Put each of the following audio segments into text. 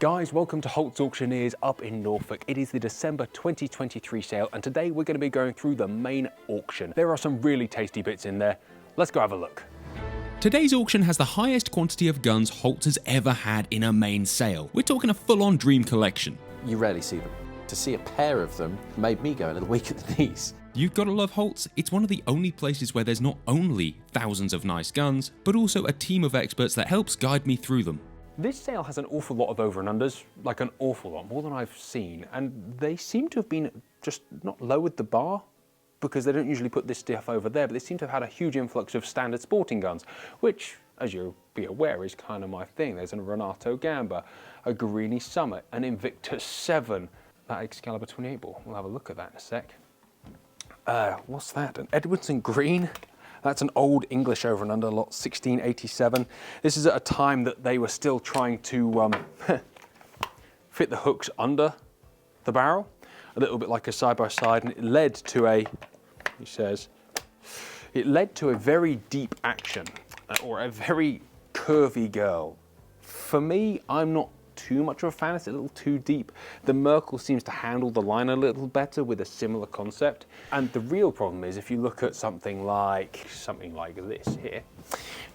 Guys, welcome to Holts Auctioneers up in Norfolk. It is the December 2023 sale, and today we're going to be going through the main auction. There are some really tasty bits in there. Let's go have a look. Today's auction has the highest quantity of guns Holts has ever had in a main sale. We're talking a full-on dream collection. You rarely see them. To see a pair of them made me go a little weak at the knees. You've got to love Holts. It's one of the only places where there's not only thousands of nice guns, but also a team of experts that helps guide me through them. This sale has an awful lot of over and unders, like an awful lot, more than I've seen, and they seem to have been just not lowered the bar, because they don't usually put this stuff over there, but they seem to have had a huge influx of standard sporting guns, which, as you'll be aware, is kind of my thing. There's a Renato Gamba, a Guarini Summit, an Invictus 7, that Excalibur 28 ball. We'll have a look at that in a sec. What's that? An Edwardson Green? That's an old English over and under, lot 1687. This is at a time that they were still trying to fit the hooks under the barrel, a little bit like a side-by-side, and it led to a, he says, it led to a very deep action, or a very curvy girl. For me, I'm not too much of a fan, it's a little too deep. The Merkel seems to handle the line a little better with a similar concept. And the real problem is if you look at something like this here,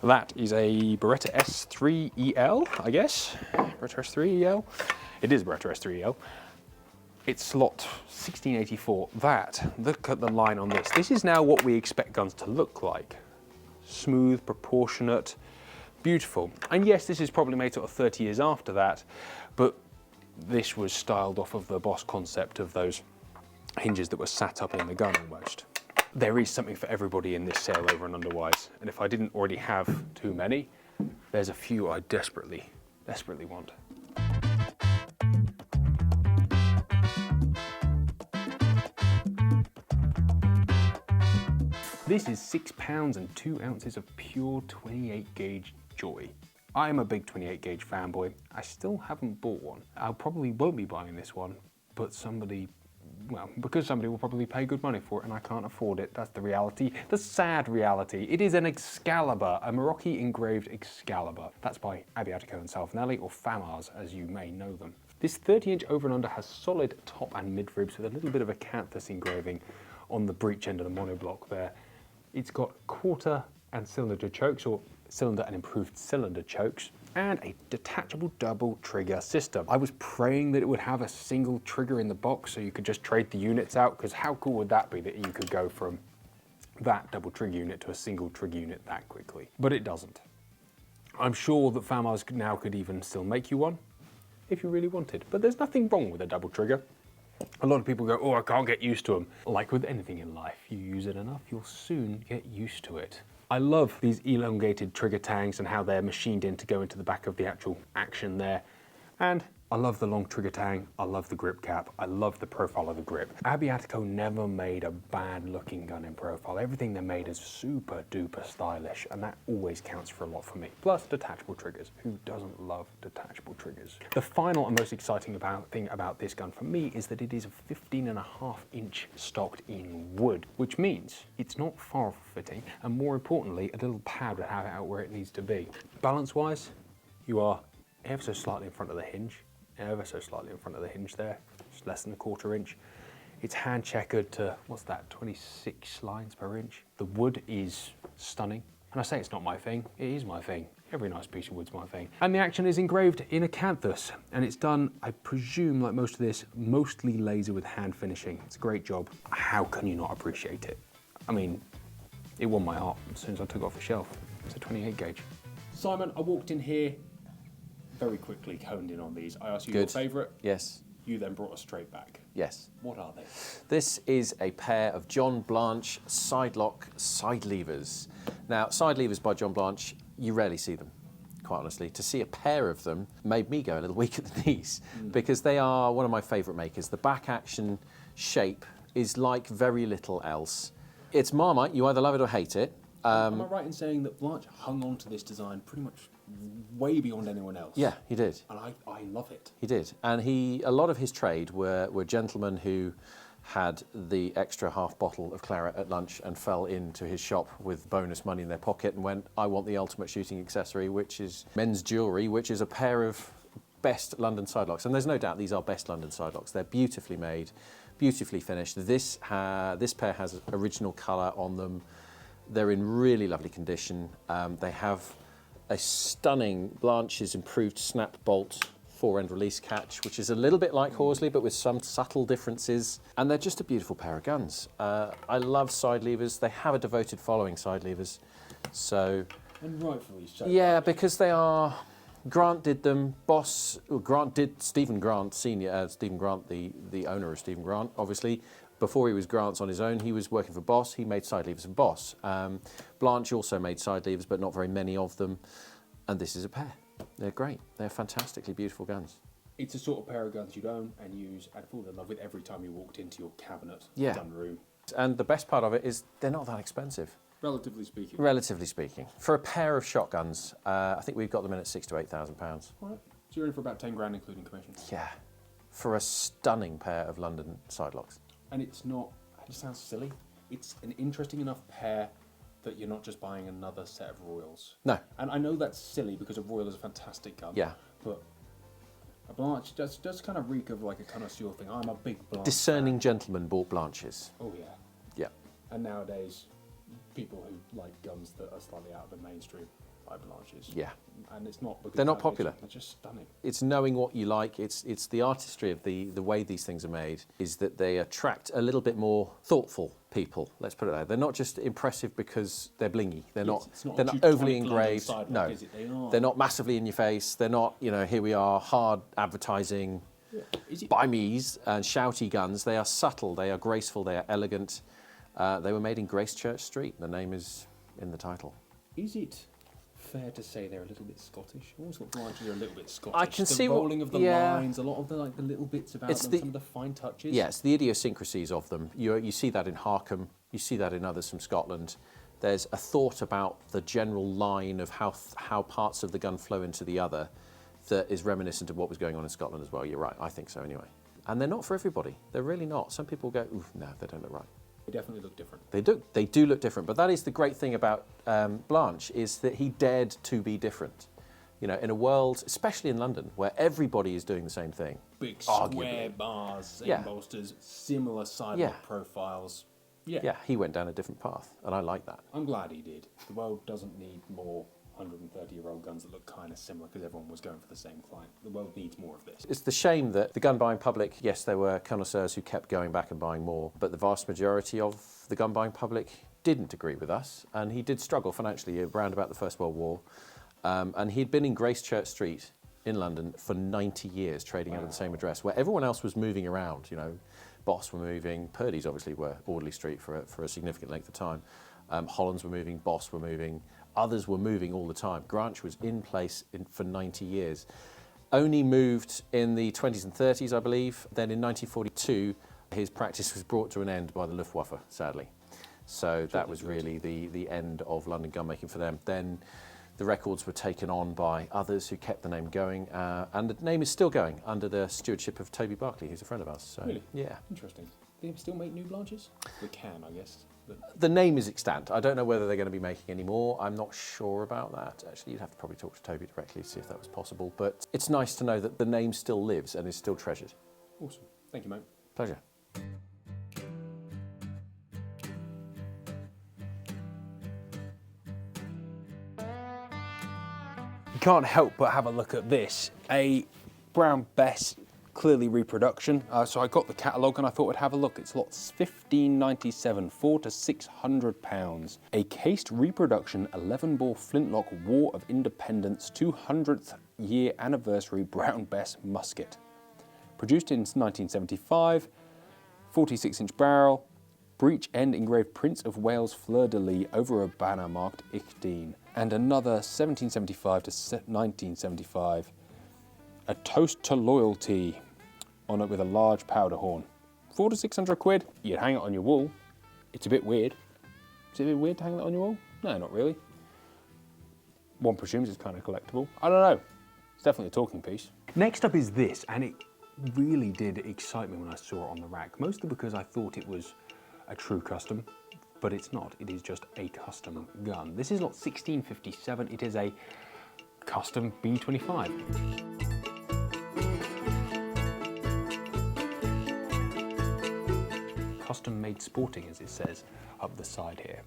that is a Beretta S3EL, I guess. Beretta S3EL. It is Beretta S3EL. It's slot 1684. Look at the line on this. This is now what we expect guns to look like. Smooth, proportionate, beautiful. And yes, this is probably made sort of 30 years after that, but this was styled off of the Boss concept of those hinges that were sat up in the gun almost. There is something for everybody in this sale over and underwise, and if I didn't already have too many, there's a few I desperately want. This is 6 pounds and 2 ounces of pure 28 gauge joy. I am a big 28 gauge fanboy. I still haven't bought one. I probably won't be buying this one, but because somebody will probably pay good money for it and I can't afford it. That's the reality, the sad reality. It is an Excalibur, a Morocco engraved Excalibur. That's by Abbiatico and Salvinelli, or Famars as you may know them. This 30-inch over and under has solid top and mid ribs with a little bit of a canthus engraving on the breech end of the monoblock there. It's got quarter and cylinder chokes, or cylinder and improved cylinder chokes, and a detachable double trigger system. I was praying that it would have a single trigger in the box so you could just trade the units out, because how cool would that be that you could go from that double trigger unit to a single trigger unit that quickly? But it doesn't. I'm sure that Famars now could even still make you one if you really wanted, but there's nothing wrong with a double trigger. A lot of people go, oh, I can't get used to them. Like with anything in life, you use it enough, you'll soon get used to it. I love these elongated trigger tangs and how they're machined in to go into the back of the actual action there. And I love the long trigger tang, I love the grip cap, I love the profile of the grip. Abbiatico never made a bad looking gun in profile. Everything they made is super duper stylish, and that always counts for a lot for me. Plus detachable triggers. Who doesn't love detachable triggers? The final and most exciting thing about this gun for me is that it is a 15.5-inch stocked in wood, which means it's not far off fitting, and more importantly, a little pad will have it out where it needs to be. Balance wise, you are ever so slightly in front of the hinge. Ever so slightly in front of the hinge there, just less than a quarter inch. It's hand checkered to, what's that, 26 lines per inch. The wood is stunning. And I say it's not my thing, it is my thing. Every nice piece of wood's my thing. And the action is engraved in a canthus, and it's done, I presume, like most of this, mostly laser with hand finishing. It's a great job. How can you not appreciate it? I mean, it won my heart as soon as I took it off the shelf. It's a 28 gauge. Simon, I walked in here, very quickly honed in on these. I asked you your favourite. Yes. You then brought us straight back. Yes. What are they? This is a pair of John Blanch sidelock side levers. Now, side levers by John Blanch, you rarely see them, quite honestly. To see a pair of them made me go a little weak at the knees, because they are one of my favourite makers. The back action shape is like very little else. It's Marmite, you either love it or hate it. Am I right in saying that Blanch hung on to this design pretty much way beyond anyone else? Yeah, he did. And I love it. He did. And a lot of his trade were gentlemen who had the extra half bottle of claret at lunch and fell into his shop with bonus money in their pocket and went, I want the ultimate shooting accessory, which is men's jewellery, which is a pair of best London sidelocks, and there's no doubt these are best London sidelocks. They're beautifully made, beautifully finished. This pair has original colour on them. They're in really lovely condition. They have a stunning Blanch's improved snap bolt 4-end release catch, which is a little bit like Horsley, but with some subtle differences. And they're just a beautiful pair of guns. I love side levers. They have a devoted following, side levers. So, and rightfully so. yeah, because they are. Grant did them. Stephen Grant Senior, Stephen Grant, the owner of Stephen Grant, obviously. Before he was Grant's on his own, he was working for Boss. He made side levers for Boss. Blanch also made side levers, but not very many of them. And this is a pair. They're great. They're fantastically beautiful guns. It's a sort of pair of guns you'd own and use and fall in love with every time you walked into your cabinet, gun room. And the best part of it is they're not that expensive. Relatively speaking. Relatively speaking. For a pair of shotguns, I think we've got them in at £6,000 to £8,000. All right. So you're in for about 10 grand including commissions. Yeah. For a stunning pair of London sidelocks. And it's not, it sounds silly, it's an interesting enough pair that you're not just buying another set of Royals. No. And I know that's silly because a Royal is a fantastic gun. Yeah. But a Blanch does kind of reek of like a connoisseur thing. I'm a big Blanch Discerning fan. gentlemen bought Blanches. Oh yeah. Yeah. And nowadays, people who like guns that are slightly out of the mainstream buy Blanches. Yeah. And it's not because They're not popular. They're just stunning. It's knowing what you like. It's the artistry of the way these things are made is that they attract a little bit more thoughtful people. Let's put it that. They're not just impressive because they're blingy. They're not overly engraved. No, they're not massively in your face. They're not, here we are, hard advertising, buy me's and shouty guns. They are subtle. They are graceful. They are elegant. They were made in Gracechurch Street. The name is in the title. Is it fair to say they're a little bit Scottish? I always thought Blanches are a little bit Scottish. I can see the rolling of the yeah. lines, a lot of the the little bits about them, some of the fine touches. Yes, the idiosyncrasies of them. You see that in Harkham. You see that in others from Scotland. There's a thought about the general line of how parts of the gun flow into the other that is reminiscent of what was going on in Scotland as well. You're right. I think so anyway. And they're not for everybody. They're really not. Some people go, ooh, no, they don't look right. They definitely look different. They do look different, but that is the great thing about Blanch, is that he dared to be different. In a world, especially in London, where everybody is doing the same thing. Big square bars, same bolsters, similar sidelock profiles. Yeah, he went down a different path, and I like that. I'm glad he did. The world doesn't need more 130-year-old guns that look kind of similar because everyone was going for the same client. The world needs more of this. It's the shame that the gun buying public, yes, there were connoisseurs who kept going back and buying more, but the vast majority of the gun buying public didn't agree with us, and he did struggle financially around about the First World War. And he'd been in Gracechurch Street in London for 90 years, trading out of the same address, where everyone else was moving around. Boss were moving, Purdy's obviously were Audley Street for a significant length of time. Hollands were moving, Boss were moving, others were moving all the time. Granch was in place for 90 years. Only moved in the 20s and 30s, I believe. Then in 1942, his practice was brought to an end by the Luftwaffe, sadly. So that was really the end of London gunmaking for them. Then the records were taken on by others who kept the name going, and the name is still going under the stewardship of Toby Barclay, who's a friend of ours. So, really? Yeah. Interesting. Do they still make new Blanches? They can, I guess. But the name is extant. I don't know whether they're going to be making any more. I'm not sure about that. Actually, you'd have to probably talk to Toby directly to see if that was possible. But it's nice to know that the name still lives and is still treasured. Awesome. Thank you, mate. Pleasure. You can't help but have a look at this. A brown Bess, clearly reproduction. So I got the catalogue and I thought I'd have a look. It's lots 1597, 4 to 600 pounds. A cased reproduction 11-bore flintlock War of Independence 200th year anniversary brown Bess musket. Produced in 1975, 46-inch barrel, breech end engraved Prince of Wales fleur-de-lis over a banner marked Ichdean. And another 1775 to 1975, a toast to loyalty on it with a large powder horn. 400 to 600 quid, you'd hang it on your wall. It's a bit weird. Is it a bit weird to hang that on your wall? No, not really. One presumes it's kind of collectible. I don't know. It's definitely a talking piece. Next up is this, and it really did excite me when I saw it on the rack, mostly because I thought it was a true custom, but it's not. It is just a custom gun. This is lot 1657. It is a custom B25. made sporting, as it says up the side here.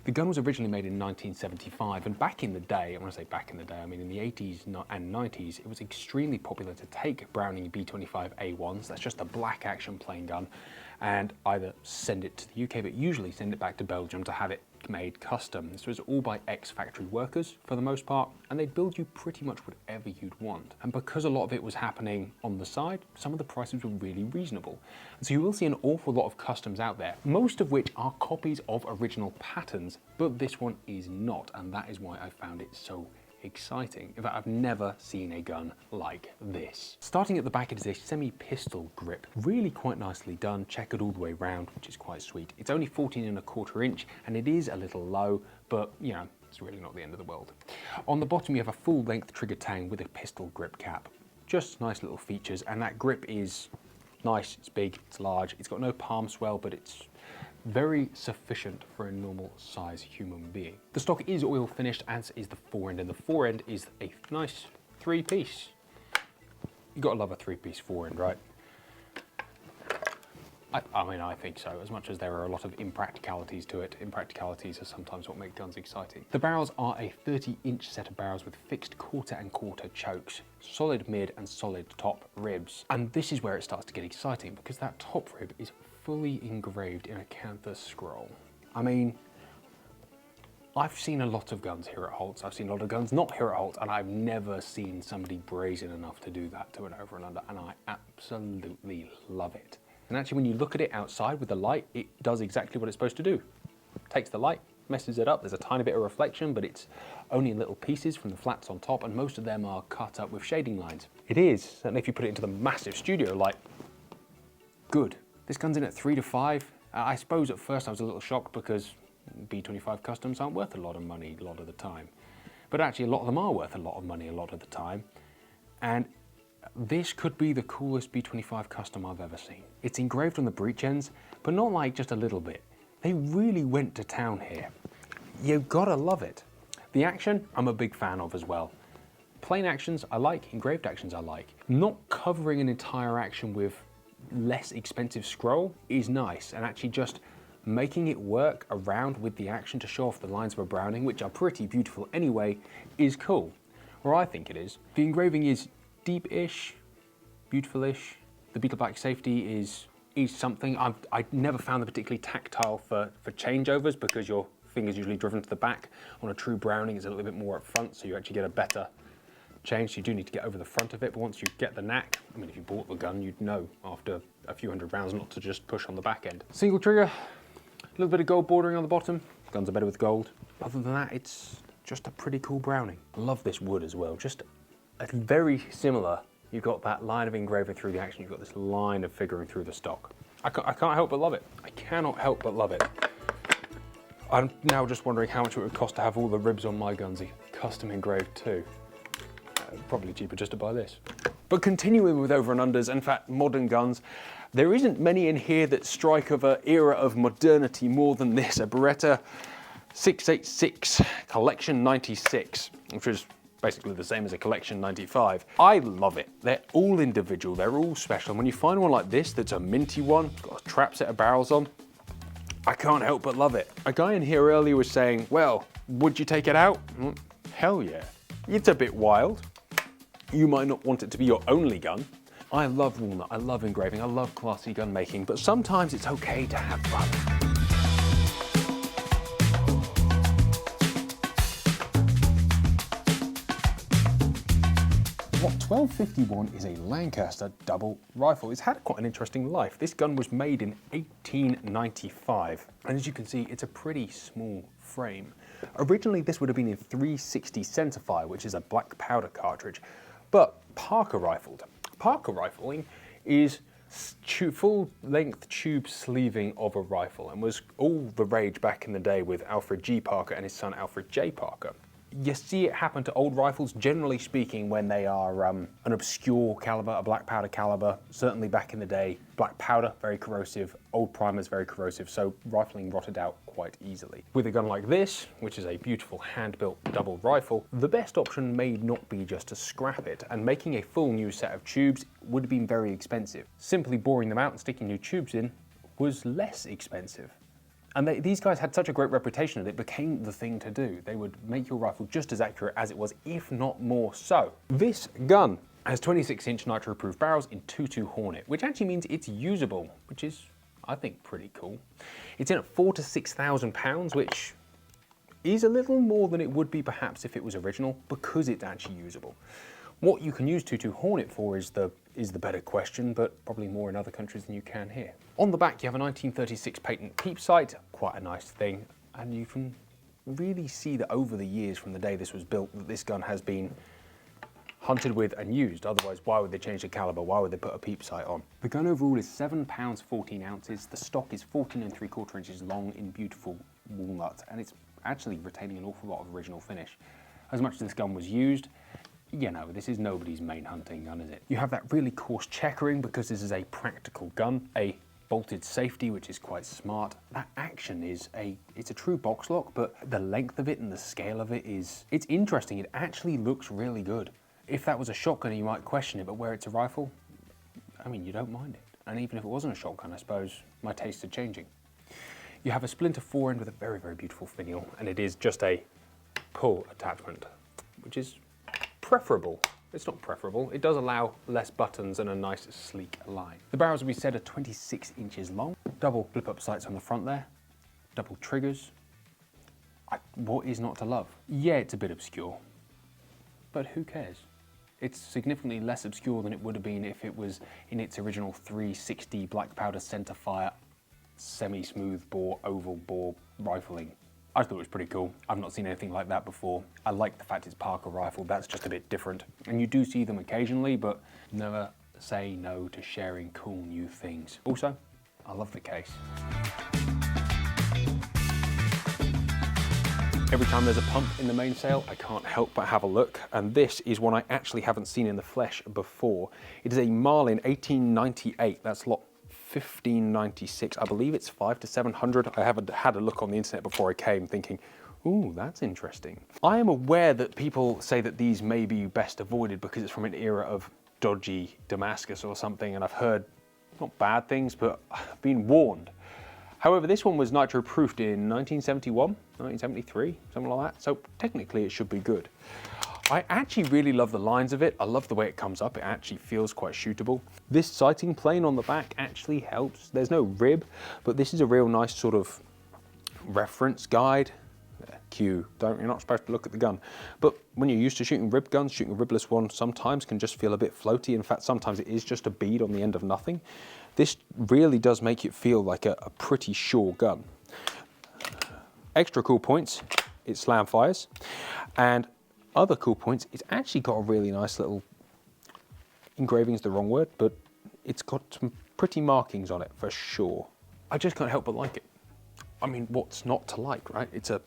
The gun was originally made in 1975, and back in the day, and when I say back in the day, I mean in the 80s and 90s, it was extremely popular to take Browning B25 A1s, that's just a black action plain gun, and either send it to the UK, but usually send it back to Belgium to have it made custom. This was all by ex-factory workers for the most part, and they'd build you pretty much whatever you'd want. And because a lot of it was happening on the side, some of the prices were really reasonable. And so you will see an awful lot of customs out there, most of which are copies of original patterns, but this one is not, and that is why I found it so exciting. In fact, I've never seen a gun like this. Starting at the back, it is a semi-pistol grip, really quite nicely done, checkered all the way round, which is quite sweet. It's only 14¼ inch, and it is a little low, but you know, it's really not the end of the world. On the bottom, you have a full-length trigger tang with a pistol grip cap. Just nice little features, and that grip is nice, it's big, it's large, it's got no palm swell, but it's very sufficient for a normal size human being. The stock is oil finished, as is the forend, and the forend is a nice 3-piece. You gotta love a 3-piece forend, right? I mean, I think so, as much as there are a lot of impracticalities to it. Impracticalities are sometimes what make guns exciting. The barrels are a 30-inch set of barrels with fixed quarter and quarter chokes, solid mid and solid top ribs. And this is where it starts to get exciting, because that top rib is fully engraved in a canthus scroll. I mean, I've seen a lot of guns here at Holts. I've seen a lot of guns not here at Holts, and I've never seen somebody brazen enough to do that to an over and under, and I absolutely love it. And actually, when you look at it outside with the light, it does exactly what it's supposed to do. Takes the light, messes it up. There's a tiny bit of reflection, but it's only in little pieces from the flats on top, and most of them are cut up with shading lines. It is, certainly if you put it into the massive studio light, good. This gun's in at 3 to 5. I suppose at first I was a little shocked because B25 customs aren't worth a lot of money a lot of the time. But actually a lot of them are worth a lot of money a lot of the time. And this could be the coolest B25 custom I've ever seen. It's engraved on the breech ends, but not like just a little bit. They really went to town here. You've gotta love it. The action, I'm a big fan of as well. Plain actions I like, engraved actions I like. Not covering an entire action with less expensive scroll is nice, and actually just making it work around with the action to show off the lines of a Browning, which are pretty beautiful anyway, is cool. Or I think it is. The engraving is deep-ish, beautiful-ish. The beetle back safety is something. I've never found them particularly tactile for changeovers, because your finger's usually driven to the back. On a true Browning, it's a little bit more up front, so you actually get a better change. So you do need to get over the front of it, but once you get the knack, I mean, if you bought the gun, you'd know after a few hundred rounds not to just push on the back end. Single trigger, a little bit of gold bordering on the bottom. Guns are better with gold. Other than that, it's just a pretty cool Browning. I love this wood as well. Just very similar. You've got that line of engraving through the action. You've got this line of figuring through the stock. I can't help but love it. I cannot help but love it. I'm now just wondering how much it would cost to have all the ribs on my guns custom engraved too. Probably cheaper just to buy this. But continuing with over and unders, in fact modern guns, there isn't many in here that strike of an era of modernity more than this, a Beretta 686 Collection 96, which is basically the same as a Collection 95. I love it. They're all individual, they're all special. And when you find one like this that's a minty one, got a trap set of barrels on, I can't help but love it. A guy in here earlier was saying, well, would you take it out? Hell yeah. It's a bit wild. You might not want it to be your only gun. I love walnut, I love engraving, I love classy gun making, but sometimes it's okay to have fun. What 1251 is a Lancaster double rifle. It's had quite an interesting life. This gun was made in 1895, and as you can see, it's a pretty small frame. Originally, this would have been in 360 centerfire, which is a black powder cartridge, but Parker rifled. Parker rifling is full-length tube sleeving of a rifle, and was all the rage back in the day with Alfred G. Parker and his son Alfred J. Parker. You see it happen to old rifles, generally speaking, when they are an obscure caliber, a black powder caliber. Certainly back in the day, black powder, very corrosive, old primers, very corrosive, so rifling rotted out quite easily. With a gun like this, which is a beautiful hand-built double rifle, the best option may not be just to scrap it, and making a full new set of tubes would have been very expensive. Simply boring them out and sticking new tubes in was less expensive. And these guys had such a great reputation that it became the thing to do. They would make your rifle just as accurate as it was, if not more so. This gun has 26-inch nitro-proof barrels in 2.2 Hornet, which actually means it's usable, which is, I think, pretty cool. It's in at £4,000 to £6,000, which is a little more than it would be perhaps if it was original, because it's actually usable. What you can use 2.2 Hornet for is the better question, but probably more in other countries than you can here. On the back, you have a 1936 patent peep sight, quite a nice thing, and you can really see that over the years from the day this was built, that this gun has been hunted with and used. Otherwise, why would they change the caliber? Why would they put a peep sight on? The gun overall is 7 pounds 14 ounces. The stock is 14 3/4 inches long in beautiful walnut, and it's actually retaining an awful lot of original finish. As much as this gun was used, you know, this is nobody's main hunting gun, is it? You have that really coarse checkering because this is a practical gun, a bolted safety, which is quite smart. That action is it's a true box lock, but the length of it and the scale of it it's interesting. It actually looks really good. If that was a shotgun, you might question it, but where it's a rifle, I mean, you don't mind it. And even if it wasn't a shotgun, I suppose my tastes are changing. You have a splinter forend with a very, very beautiful finial, and it is just a pull attachment, which is preferable. It's not preferable. It does allow less buttons and a nice sleek line. The barrels we said are 26 inches long. Double flip-up sights on the front there. Double triggers. What is not to love? Yeah, it's a bit obscure, but who cares? It's significantly less obscure than it would have been if it was in its original 360 black powder centerfire, semi-smooth bore, oval bore rifling. I thought it was pretty cool. I've not seen anything like that before. I like the fact it's Parker rifle. That's just a bit different. And you do see them occasionally, but never say no to sharing cool new things. Also, I love the case. Every time there's a pump in the mainsail, I can't help but have a look. And this is one I actually haven't seen in the flesh before. It is a Marlin 1898. That's lot 1596. I believe it's 500 to 700. I haven't had a look on the internet before I came thinking, ooh, that's interesting. I am aware that people say that these may be best avoided because it's from an era of dodgy Damascus or something, and I've heard not bad things, but I've been warned. However, this one was nitro-proofed in 1971, 1973, something like that, so technically it should be good. I actually really love the lines of it. I love the way it comes up. It actually feels quite shootable. This sighting plane on the back actually helps. There's no rib, but this is a real nice sort of reference guide. You're not supposed to look at the gun. But when you're used to shooting rib guns, shooting a ribless one sometimes can just feel a bit floaty. In fact, sometimes it is just a bead on the end of nothing. This really does make it feel like a pretty sure gun. Extra cool points, it slam fires. And other cool points, it's actually got a really nice little, engraving is the wrong word, but it's got some pretty markings on it for sure. I just can't help but like it. I mean, what's not to like, right? It's a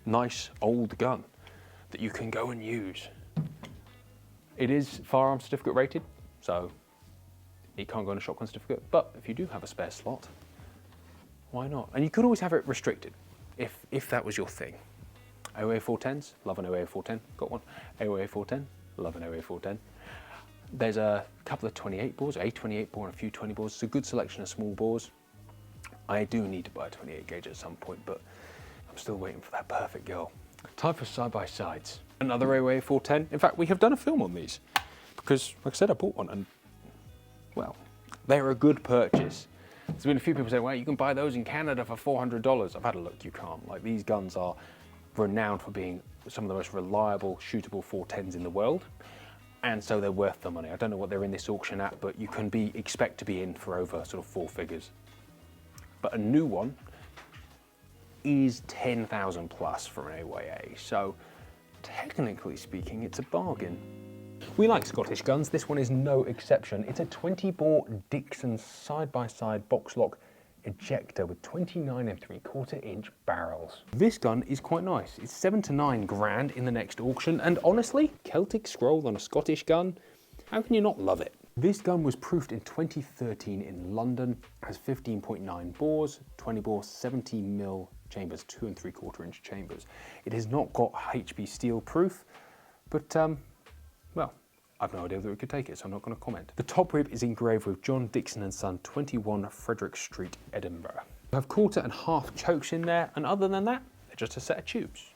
nice old gun that you can go and use. It is firearm certificate rated, so it can't go on a shotgun certificate, but if you do have a spare slot, why not? And you could always have it restricted, if that was your thing. AOA 410s, love an AOA 410, got one. AOA 410, love an AOA 410. There's a couple of 28 bores, a 28 bore and a few 20 bores. It's a good selection of small bores. I do need to buy a 28 gauge at some point, but I'm still waiting for that perfect girl. Time for side-by-sides. Another AOA 410. In fact, we have done a film on these because, like I said, I bought one and, well, they're a good purchase. There's been a few people saying, well, you can buy those in Canada for $400. I've had a look, you can't. Like, these guns are renowned for being some of the most reliable, shootable 410s in the world. And so they're worth the money. I don't know what they're in this auction at, but you can expect to be in for over sort of 4 figures. But a new one is 10,000 plus from an AOA, so technically speaking, it's a bargain. We like Scottish guns. This one is no exception. It's a 20-bore Dixon side-by-side box lock ejector with 29 3/4 inch barrels. This gun is quite nice. It's 7 to 9 grand in the next auction, and honestly, Celtic scroll on a Scottish gun, how can you not love it? This gun was proofed in 2013 in London, has 15.9 bores, 20 bore 70mm chambers, 2 3/4 inch chambers. It has not got HB steel proof, but well, I've no idea that we could take it, so I'm not going to comment. The top rib is engraved with John Dixon and Son, 21 Frederick Street, Edinburgh. We have quarter and half chokes in there, and other than that, they're just a set of tubes.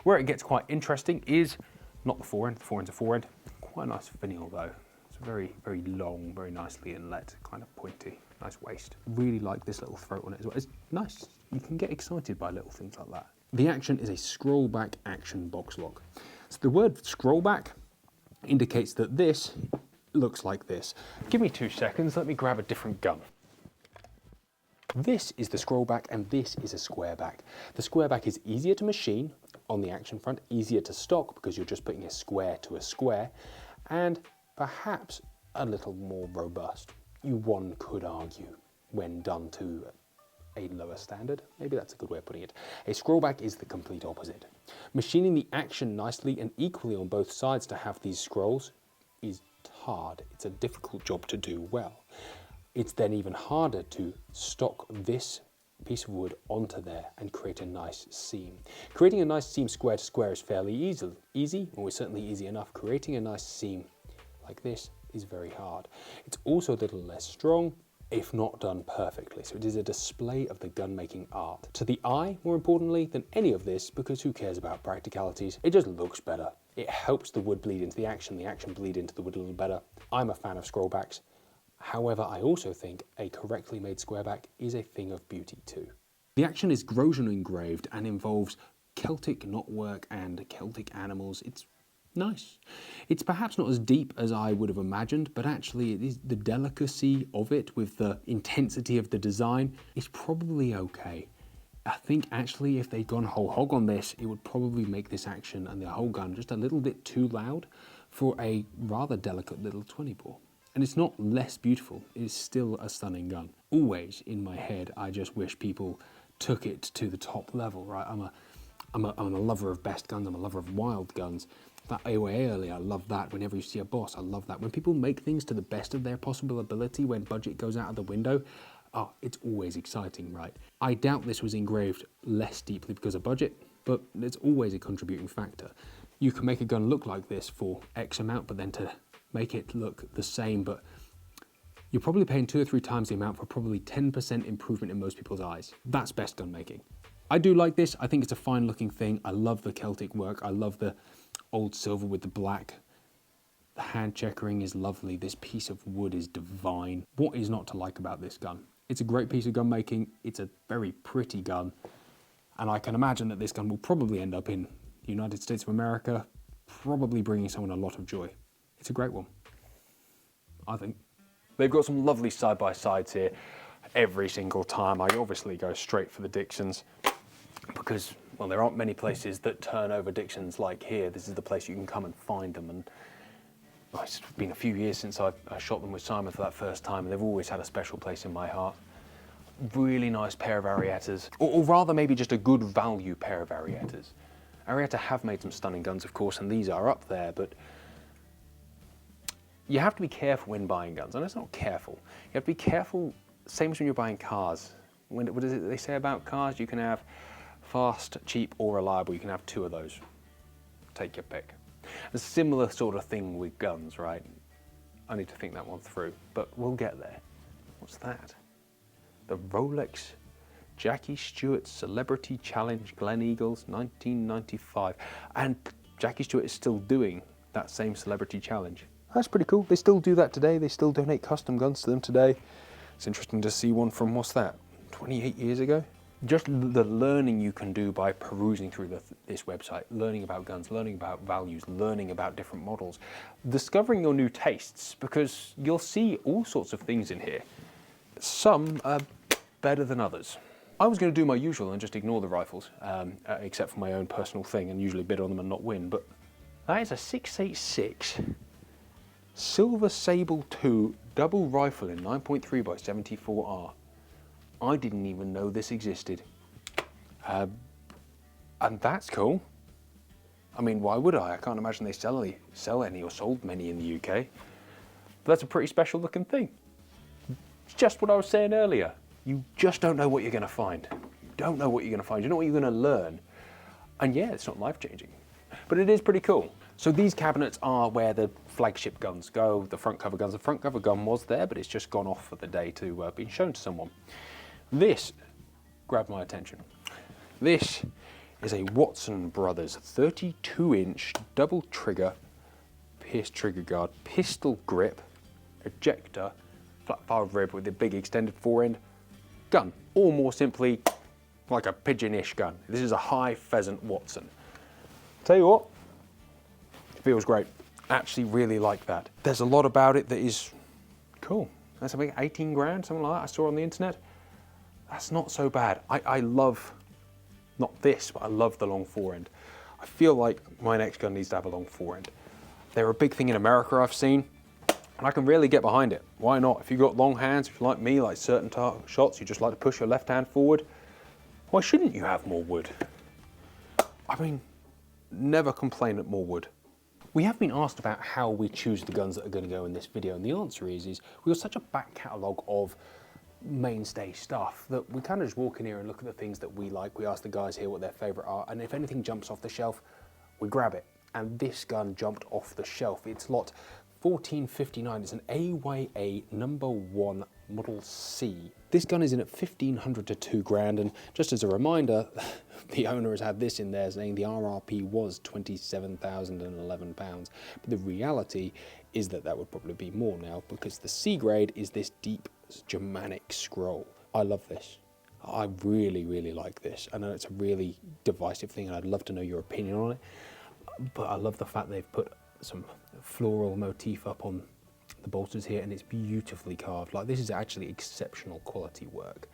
Where it gets quite interesting is not the forend. The forend's a forend. Quite a nice finial though. It's very, very long, very nicely inlet, kind of pointy, nice waist. Really like this little throat on it as well. It's nice. You can get excited by little things like that. The action is a scroll back action box lock. So the word scroll back indicates that this looks like this. Give me 2 seconds, let me grab a different gun. This is the scroll back and this is a square back. The square back is easier to machine on the action front, easier to stock because you're just putting a square to a square, and perhaps a little more robust. One could argue when done to a lower standard. Maybe that's a good way of putting it. A scroll back is the complete opposite. Machining the action nicely and equally on both sides to have these scrolls is hard. It's a difficult job to do well. It's then even harder to stock this piece of wood onto there and create a nice seam. Creating a nice seam square to square is fairly easy, or certainly easy enough. Creating a nice seam like this is very hard. It's also a little less strong, if not done perfectly. So it is a display of the gun making art. To the eye, more importantly than any of this, because who cares about practicalities, it just looks better. It helps the wood bleed into the action bleed into the wood a little better. I'm a fan of scroll backs. However, I also think a correctly made square back is a thing of beauty too. The action is Grosjean engraved and involves Celtic knotwork and Celtic animals. It's nice. It's perhaps not as deep as I would have imagined, but actually it is the delicacy of it with the intensity of the design is probably okay. I think actually if they'd gone whole hog on this, it would probably make this action and the whole gun just a little bit too loud for a rather delicate little 20 bore. And it's not less beautiful, it is still a stunning gun. Always in my head, I just wish people took it to the top level, right? I'm a lover of best guns, I'm a lover of wild guns. That AOA earlier, I love that. Whenever you see a boss, I love that. When people make things to the best of their possible ability, when budget goes out of the window, oh, it's always exciting, right? I doubt this was engraved less deeply because of budget, but it's always a contributing factor. You can make a gun look like this for X amount, but then to make it look the same, but you're probably paying 2 or 3 times the amount for probably 10% improvement in most people's eyes. That's best gun making. I do like this. I think it's a fine looking thing. I love the Celtic work. I love the old silver with the black. The hand checkering is lovely. This piece of wood is divine. What is not to like about this gun? It's a great piece of gun making. It's a very pretty gun. And I can imagine that this gun will probably end up in the United States of America, probably bringing someone a lot of joy. It's a great one, I think. They've got some lovely side-by-sides here. Every single time I obviously go straight for the Dixons because, well, there aren't many places that turn over Dixons like here. This is the place you can come and find them. And well, it's been a few years since I shot them with Simon for that first time, and they've always had a special place in my heart. Really nice pair of Ariettas, or rather maybe just a good value pair of Ariettas. Arietta have made some stunning guns, of course, and these are up there, but you have to be careful when buying guns. And it's not careful. You have to be careful, same as when you're buying cars. What is it they say about cars? You can have fast, cheap, or reliable. You can have 2 of those. Take your pick. A similar sort of thing with guns, right? I need to think that one through, but we'll get there. What's that? The Rolex Jackie Stewart Celebrity Challenge Glen Eagles 1995. And Jackie Stewart is still doing that same celebrity challenge. That's pretty cool. They still do that today. They still donate custom guns to them today. It's interesting to see one from, what's that, 28 years ago? Just the learning you can do by perusing through this website, learning about guns, learning about values, learning about different models, discovering your new tastes, because you'll see all sorts of things in here. Some are better than others. I was going to do my usual and just ignore the rifles, except for my own personal thing, and usually bid on them and not win, but that is a 686 Silver Sable 2 double rifle in 9.3 by 74R. I didn't even know this existed. And that's cool. I mean, why would I? I can't imagine they sell any or sold many in the UK. But that's a pretty special looking thing. It's just what I was saying earlier. You just don't know what you're going to find. You don't know what you're going to find. You know what you're going to learn. And yeah, it's not life-changing. But it is pretty cool. So these cabinets are where the flagship guns go, the front cover guns. The front cover gun was there, but it's just gone off for the day to be shown to someone. This grabbed my attention. This is a Watson Brothers 32-inch double trigger, pierced trigger guard, pistol grip, ejector, flat fired rib with a big extended forend gun, or more simply, like a pigeon-ish gun. This is a high pheasant Watson. Tell you what, it feels great. Actually really like that. There's a lot about it that is cool. That's something 18 grand, something like that I saw on the internet. That's not so bad. I love, not this, but I love the long forend. I feel like my next gun needs to have a long forend. They're a big thing in America I've seen, and I can really get behind it. Why not? If you've got long hands, if you're like me, like certain shots, you just like to push your left hand forward, why shouldn't you have more wood? I mean, never complain at more wood. We have been asked about how we choose the guns that are going to go in this video, and the answer is we've got such a back catalogue of mainstay stuff that we kind of just walk in here and look at the things that we like. We ask the guys here what their favourite are, and if anything jumps off the shelf, we grab it. And this gun jumped off the shelf. It's lot 1459. It's an AYA #1 Model C. This gun is in at 1,500 to 2 grand, and just as a reminder, the owner has had this in there saying the RRP was £27,011, but the reality is that that would probably be more now, because the C grade is this deep Germanic scroll. I love this. I really, really like this. I know it's a really divisive thing, and I'd love to know your opinion on it, but I love the fact they've put some floral motif up on the bolsters here, and it's beautifully carved. Like, this is actually exceptional quality work.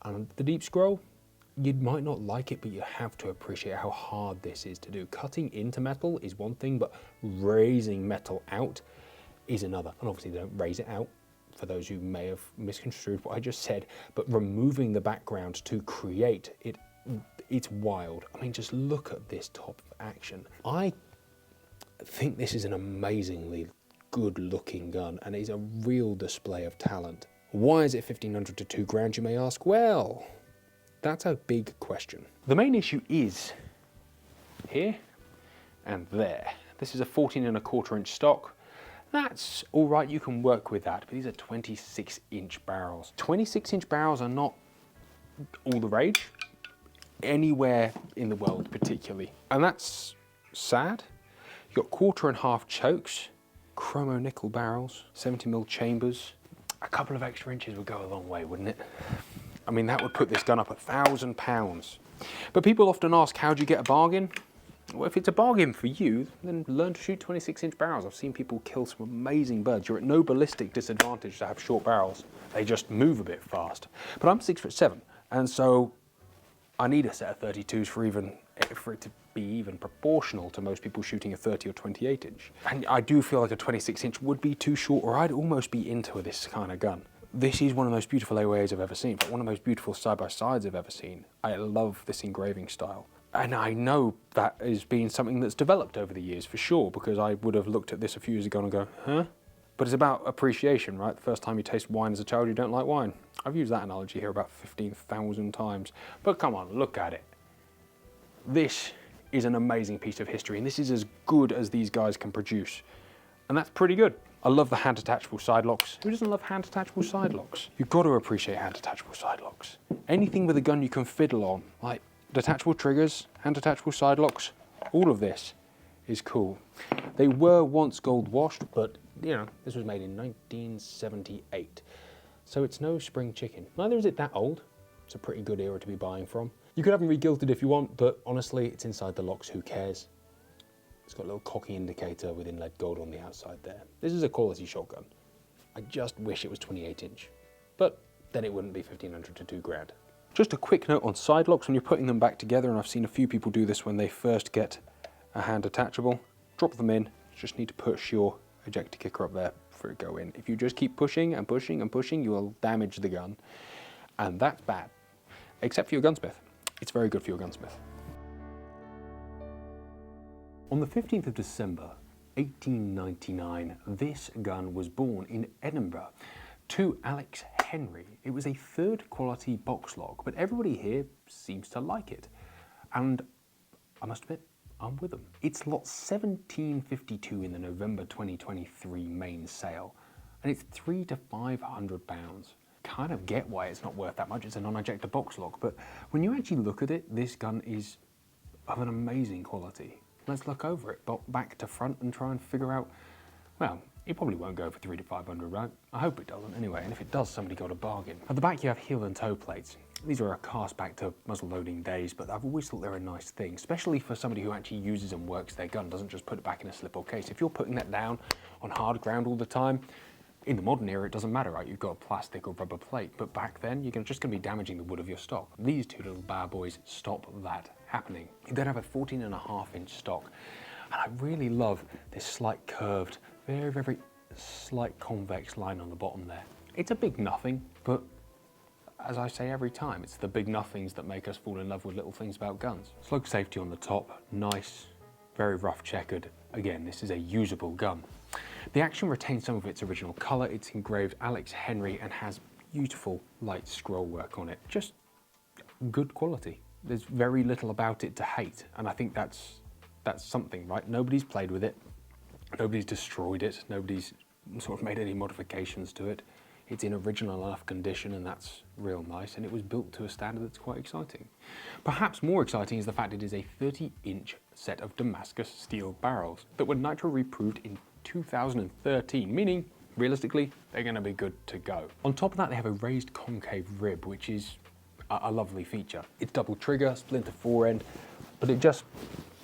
And the deep scroll, you might not like it, but you have to appreciate how hard this is to do. Cutting into metal is one thing, but raising metal out is another. And obviously they don't raise it out, for those who may have misconstrued what I just said, but removing the background to create it, it's wild. I mean, just look at this top of action. I think this is an amazingly good looking gun, and it's a real display of talent. Why is it 1,500 to 2 grand, you may ask? Well, that's a big question. The main issue is here and there. This is a 14¼ inch stock. That's all right, you can work with that, but these are 26-inch barrels. 26-inch barrels are not all the rage anywhere in the world particularly, and that's sad. You've got 1/4 chokes, chromo nickel barrels, 70mm chambers. A couple of extra inches would go a long way, wouldn't it? I mean, that would put this gun up £1,000. But people often ask, how do you get a bargain? Well, if it's a bargain for you, then learn to shoot 26-inch barrels. I've seen people kill some amazing birds. You're at no ballistic disadvantage to have short barrels. They just move a bit fast. But I'm 6'7", and so I need a set of 32s for it to be even proportional to most people shooting a 30 or 28-inch. And I do feel like a 26-inch would be too short, or I'd almost be into this kind of gun. This is one of the most beautiful AOAs I've ever seen, but one of the most beautiful side-by-sides I've ever seen. I love this engraving style. And I know that has been something that's developed over the years, for sure, because I would have looked at this a few years ago and go, huh? But it's about appreciation, right? The first time you taste wine as a child, you don't like wine. I've used that analogy here about 15,000 times. But come on, look at it. This is an amazing piece of history, and this is as good as these guys can produce. And that's pretty good. I love the hand-detachable side locks. Who doesn't love hand-detachable side locks? You've got to appreciate hand-detachable side locks. Anything with a gun you can fiddle on, like detachable triggers, hand-detachable side locks, all of this is cool. They were once gold washed, but you know, this was made in 1978. So it's no spring chicken. Neither is it that old. It's a pretty good era to be buying from. You could have them re-gilded if you want, but honestly, it's inside the locks, who cares? It's got a little cocky indicator with inlaid gold on the outside there. This is a quality shotgun. I just wish it was 28-inch, but then it wouldn't be 1,500 to 2 grand. Just a quick note on side locks when you're putting them back together, and I've seen a few people do this when they first get a hand detachable. Drop them in, you just need to push your ejector kicker up there for it to go in. If you just keep pushing and pushing and pushing, you will damage the gun, and that's bad. Except for your gunsmith. It's very good for your gunsmith. On the 15th of December, 1899, this gun was born in Edinburgh to Alex Henry. It was a third quality box lock, but everybody here seems to like it. And I must admit, I'm with them. It's lot 1752 in the November 2023 main sale, and it's £300 to £500. Kind of get why it's not worth that much. It's a non-ejector box lock, but when you actually look at it, this gun is of an amazing quality. Let's look over it, back to front, and try and figure out, well, it probably won't go for £300 to £500, right? I hope it doesn't anyway, and if it does, somebody got a bargain. At the back you have heel and toe plates. These are a cast back to muzzle loading days, but I've always thought they're a nice thing, especially for somebody who actually uses and works their gun, doesn't just put it back in a slip or case. If you're putting that down on hard ground all the time, in the modern era, it doesn't matter, right? You've got a plastic or rubber plate, but back then, you're just gonna be damaging the wood of your stock. These two little bad boys stop that happening. You then have a 14.5-inch stock, and I really love this slight curved, very, very slight convex line on the bottom there. It's a big nothing, but as I say every time, it's the big nothings that make us fall in love with little things about guns. Slug safety on the top, nice, very rough checkered. Again, this is a usable gun. The action retains some of its original colour. It's engraved Alex Henry and has beautiful light scroll work on it. Just good quality. There's very little about it to hate, and I think that's something, right? Nobody's played with it, nobody's destroyed it, nobody's sort of made any modifications to it. It's in original enough condition, and that's real nice, and it was built to a standard that's quite exciting. Perhaps more exciting is the fact it is a 30-inch set of Damascus steel barrels that were nitro reproved in 2013, meaning realistically they're going to be good to go. On top of that, they have a raised concave rib, which is a lovely feature. It's double trigger, splinter forend, but it just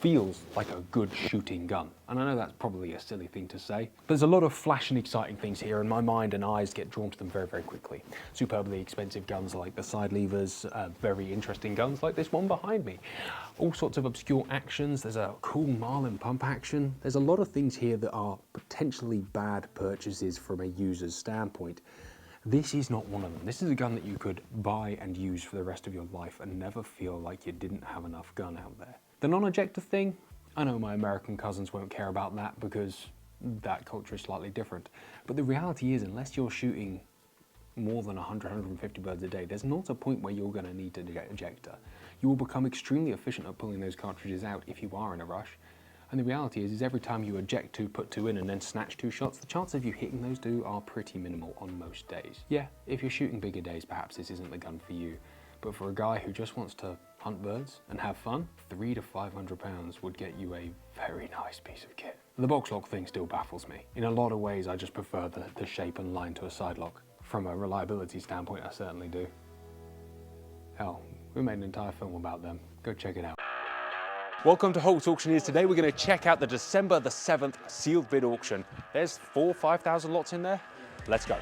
feels like a good shooting gun. And I know that's probably a silly thing to say. There's a lot of flash and exciting things here, and my mind and eyes get drawn to them very, very quickly. Superbly expensive guns like the side levers, very interesting guns like this one behind me. All sorts of obscure actions. There's a cool Marlin pump action. There's a lot of things here that are potentially bad purchases from a user's standpoint. This is not one of them. This is a gun that you could buy and use for the rest of your life and never feel like you didn't have enough gun out there. The non-ejector thing, I know my American cousins won't care about that because that culture is slightly different. But the reality is, unless you're shooting more than 100, 150 birds a day, there's not a point where you're going to need an ejector. You will become extremely efficient at pulling those cartridges out if you are in a rush. And the reality is every time you eject two, put two in, and then snatch two shots, the chance of you hitting those two are pretty minimal on most days. Yeah, if you're shooting bigger days, perhaps this isn't the gun for you. But for a guy who just wants to hunt birds and have fun, £300 to £500 would get you a very nice piece of kit. The box lock thing still baffles me. In a lot of ways, I just prefer the shape and line to a side lock. From a reliability standpoint, I certainly do. Hell, we made an entire film about them. Go check it out. Welcome to Holts Auctioneers. Today we're going to check out the December the 7th sealed bid auction. There's 4,000 or 5,000 lots in there. Let's go.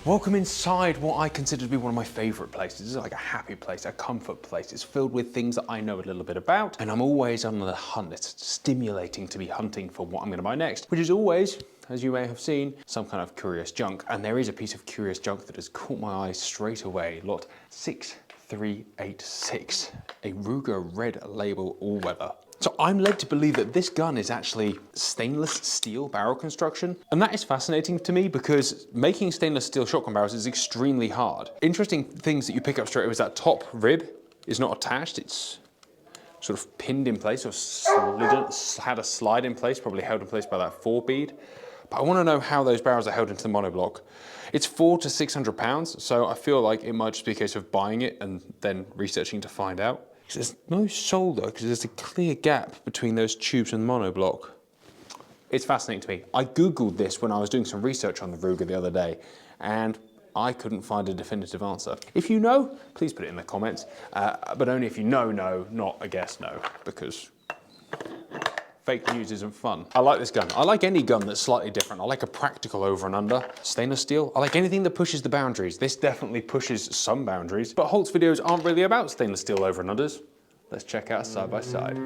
Welcome inside what I consider to be one of my favourite places. This is like a happy place, a comfort place. It's filled with things that I know a little bit about, and I'm always on the hunt. It's stimulating to be hunting for what I'm going to buy next, which is always, as you may have seen, some kind of curious junk. And there is a piece of curious junk that has caught my eye straight away. Lot 6386, a Ruger Red Label all-weather. So I'm led to believe that this gun is actually stainless steel barrel construction. And that is fascinating to me because making stainless steel shotgun barrels is extremely hard. Interesting things that you pick up straight away is that top rib is not attached. It's sort of pinned in place or had a slide in place, probably held in place by that 4-bead. But I want to know how those barrels are held into the monoblock. It's £400 to £600, so I feel like it might just be a case of buying it and then researching to find out. There's no solder because there's a clear gap between those tubes and the monoblock. It's fascinating to me. I Googled this when I was doing some research on the Ruger the other day, and I couldn't find a definitive answer. If you know, please put it in the comments, but only if you know, not a guess no, because fake news isn't fun. I like this gun. I like any gun that's slightly different. I like a practical over and under. Stainless steel. I like anything that pushes the boundaries. This definitely pushes some boundaries, but Holt's videos aren't really about stainless steel over and unders. Let's check out side by side.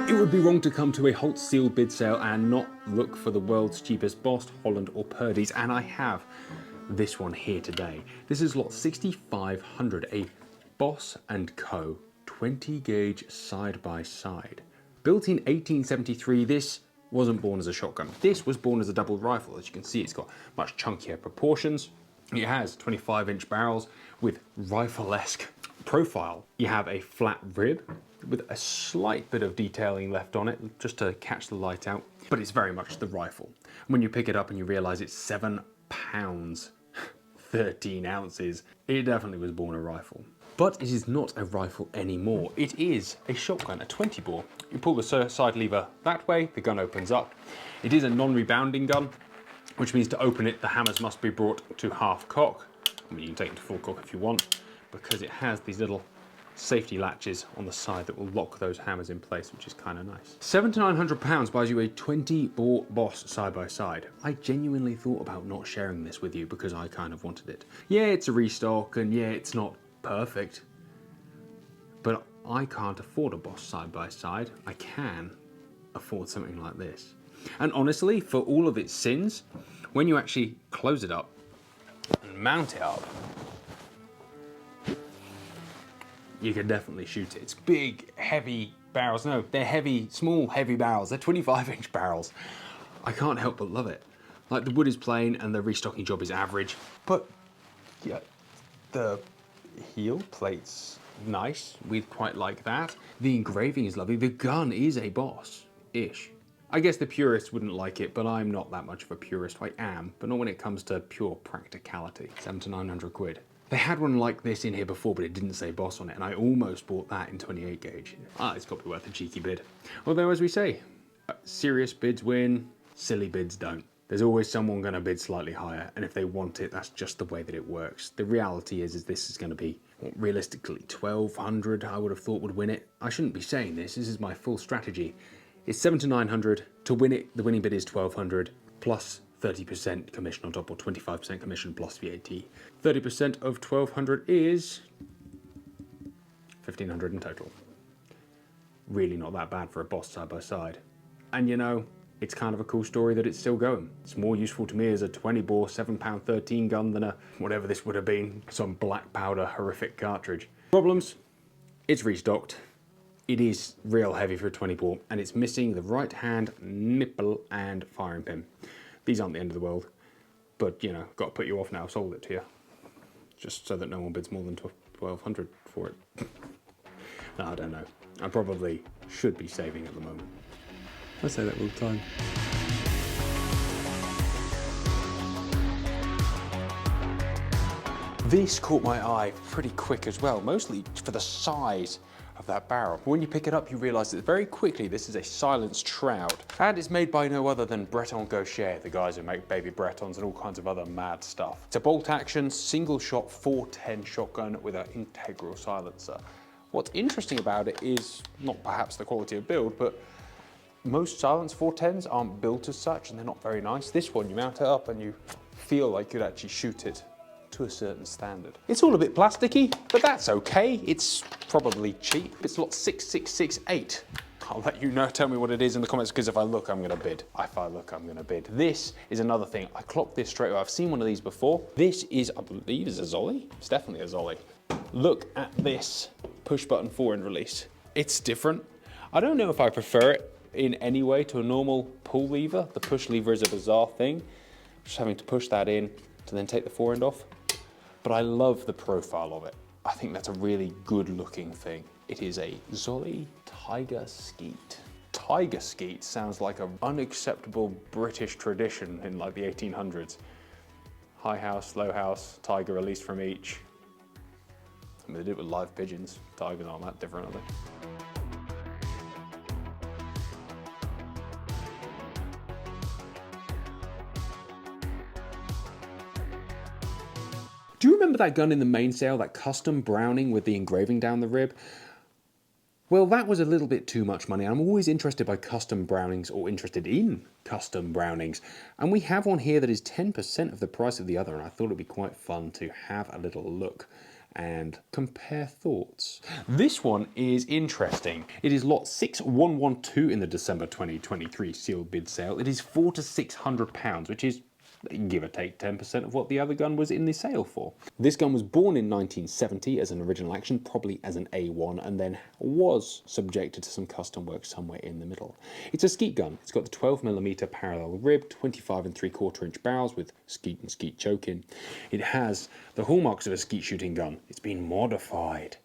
It would be wrong to come to a Holt's sealed bid sale and not look for the world's cheapest Boss, Holland or Purdy's, and I have this one here today. This is lot 6500, a Boss & Co. 20 gauge side by side. Built in 1873, this wasn't born as a shotgun. This was born as a double rifle. As you can see, it's got much chunkier proportions. It has 25-inch barrels with rifle-esque profile. You have a flat rib with a slight bit of detailing left on it just to catch the light out, but it's very much the rifle. When you pick it up and you realize it's 7 pounds, 13 ounces, it definitely was born a rifle. But it is not a rifle anymore. It is a shotgun, a 20 bore. You pull the side lever that way, the gun opens up. It is a non-rebounding gun, which means to open it, the hammers must be brought to half cock. I mean, you can take it to full cock if you want, because it has these little safety latches on the side that will lock those hammers in place, which is kind of nice. £700 to £900 buys you a 20 bore Boss side by side. I genuinely thought about not sharing this with you because I kind of wanted it. Yeah, it's a restock, and yeah, it's not perfect, but I can't afford a Boss side by side. I can afford something like this. And honestly, for all of its sins, when you actually close it up and mount it up, you can definitely shoot it. It's big, heavy barrels. No, they're heavy, small, heavy barrels. They're 25-inch barrels. I can't help but love it. Like, the wood is plain and the restocking job is average, but yeah, the heel plate's nice. We'd quite like that. The engraving is lovely. The gun is a Boss-ish. I guess the purists wouldn't like it, but I'm not that much of a purist. I am, but not when it comes to pure practicality. 700 to 900 quid. They had one like this in here before, but it didn't say Boss on it, and I almost bought that in 28 gauge. It's got to be worth a cheeky bid. Although, as we say, serious bids win, silly bids don't. There's always someone going to bid slightly higher, and if they want it, that's just the way that it works. The reality is this is going to be, realistically, 1,200 I would have thought would win it. I shouldn't be saying this is my full strategy. It's 700 to 900. To win it, the winning bid is 1,200 plus 30% commission on top, or 25% commission plus VAT. 30% of 1,200 is 1,500 in total. Really not that bad for a Boss side by side. And you know, it's kind of a cool story that it's still going. It's more useful to me as a 20 bore, £7.13 gun than a, whatever this would have been, some black powder horrific cartridge. Problems? It's restocked. It is real heavy for a 20 bore, and it's missing the right hand nipple and firing pin. These aren't the end of the world, but you know, got to put you off now, sold it to you. Just so that no one bids more than 1,200 for it. No, I don't know. I probably should be saving at the moment. I say that all the time. This caught my eye pretty quick as well, mostly for the size of that barrel. When you pick it up, you realise that very quickly this is a silenced shroud, and it's made by no other than Breton Gaucher, the guys who make baby Bretons and all kinds of other mad stuff. It's a bolt action, single shot 410 shotgun with an integral silencer. What's interesting about it is not perhaps the quality of build, but most silenced 410s aren't built as such, and they're not very nice. This one, you mount it up and you feel like you'd actually shoot it to a certain standard. It's all a bit plasticky, but that's okay. It's probably cheap. It's lot 66668. I'll let you know, tell me what it is in the comments, because if I look, I'm gonna bid. If I look, I'm gonna bid. This is another thing. I clocked this straight away. I've seen one of these before. This is, I believe, is a Zolly. It's definitely a Zolly. Look at this push button 4-end release. It's different. I don't know if I prefer it in any way to a normal pull lever. The push lever is a bizarre thing. Just having to push that in to then take the 4-end off. But I love the profile of it. I think that's a really good looking thing. It is a Zolly Tiger Skeet. Tiger Skeet sounds like an unacceptable British tradition in like the 1800s. High house, low house, tiger released from each. I mean, they did it with live pigeons. Tigers aren't that different, are they? Do you remember that gun in the main sale, that custom Browning with the engraving down the rib? Well, that was a little bit too much money. I'm always interested by custom Brownings, or interested in custom Brownings. And we have one here that is 10% of the price of the other, and I thought it'd be quite fun to have a little look and compare thoughts. This one is interesting. It is lot 6112 in the December 2023 sealed bid sale. It is £400 to £600, which is give or take 10% of what the other gun was in the sale for. This gun was born in 1970 as an original action, probably as an A1, and then was subjected to some custom work somewhere in the middle. It's a skeet gun. It's got the 12mm parallel rib, 25 3/4 inch barrels with skeet and skeet choking. It has the hallmarks of a skeet shooting gun. It's been modified.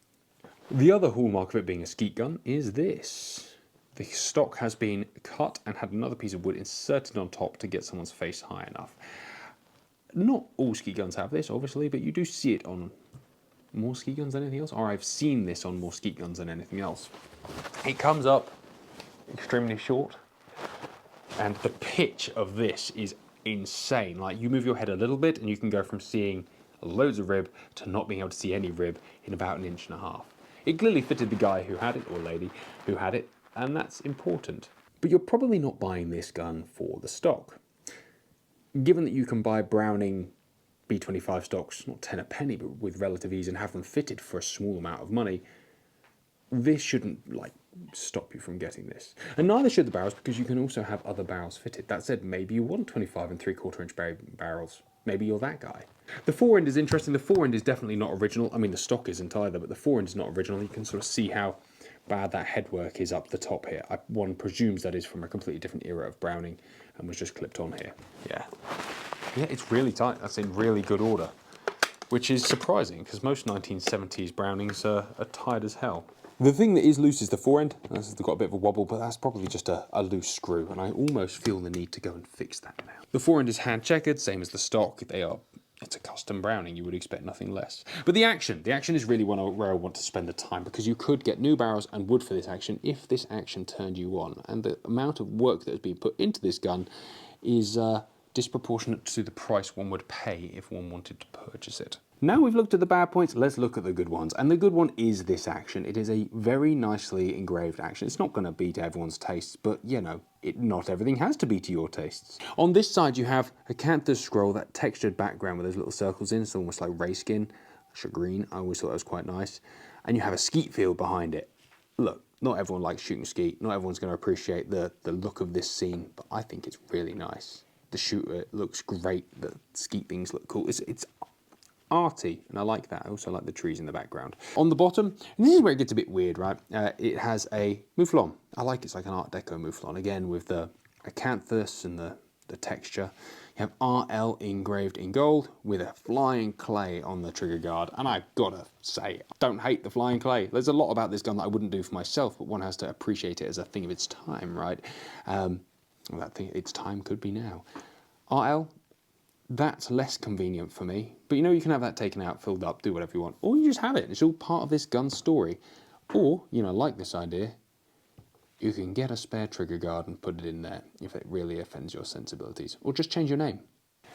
The other hallmark of it being a skeet gun is this. The stock has been cut and had another piece of wood inserted on top to get someone's face high enough. Not all skeet guns have this, obviously, but you do see it on more skeet guns than anything else, or I've seen this on more skeet guns than anything else. It comes up extremely short, and the pitch of this is insane. Like, you move your head a little bit and you can go from seeing loads of rib to not being able to see any rib in about 1.5 inches. It clearly fitted the guy who had it, or lady who had it, and that's important. But you're probably not buying this gun for the stock. Given that you can buy Browning B25 stocks, not 10 a penny, but with relative ease, and have them fitted for a small amount of money, this shouldn't stop you from getting this. And neither should the barrels, because you can also have other barrels fitted. That said, maybe you want 25 3/4 inch barrels. Maybe you're that guy. The fore end is interesting. The fore end is definitely not original. I mean, the stock isn't either, but the fore end is not original. You can sort of see how bad that headwork is up the top here. One presumes that is from a completely different era of Browning and was just clipped on here. Yeah, it's really tight. That's in really good order, which is surprising because most 1970s Brownings are tight as hell. The thing that is loose is the fore end. This has got a bit of a wobble, but that's probably just a loose screw, and I almost feel the need to go and fix that now. The fore end is hand checkered, same as the stock. It's a custom Browning, you would expect nothing less. But the action is really where I want to spend the time, because you could get new barrels and wood for this action if this action turned you on. And the amount of work that has been put into this gun is disproportionate to the price one would pay if one wanted to purchase it. Now we've looked at the bad points, let's look at the good ones. And the good one is this action. It is a very nicely engraved action. It's not going to be to everyone's tastes, but you know, not everything has to be to your tastes. On this side you have a Canthus scroll, that textured background with those little circles in. It's almost like rayskin, shagreen. I always thought that was quite nice. And you have a skeet field behind it. Look, not everyone likes shooting skeet. Not everyone's going to appreciate the look of this scene, but I think it's really nice. The shooter looks great. The skeet things look cool. It's arty, and I like that. I also like the trees in the background. On the bottom, and this is where it gets a bit weird, right? It has a mouflon. I like it's like an Art Deco mouflon, again with the acanthus and the texture. You have RL engraved in gold with a flying clay on the trigger guard, and I've gotta say, I don't hate the flying clay. There's a lot about this gun that I wouldn't do for myself, but one has to appreciate it as a thing of its time, right? That thing, its time could be now. RL, that's less convenient for me, but you know, you can have that taken out, filled up, do whatever you want, or you just have it. It's all part of this gun story. Or, you know, like this idea, you can get a spare trigger guard and put it in there if it really offends your sensibilities, or just change your name.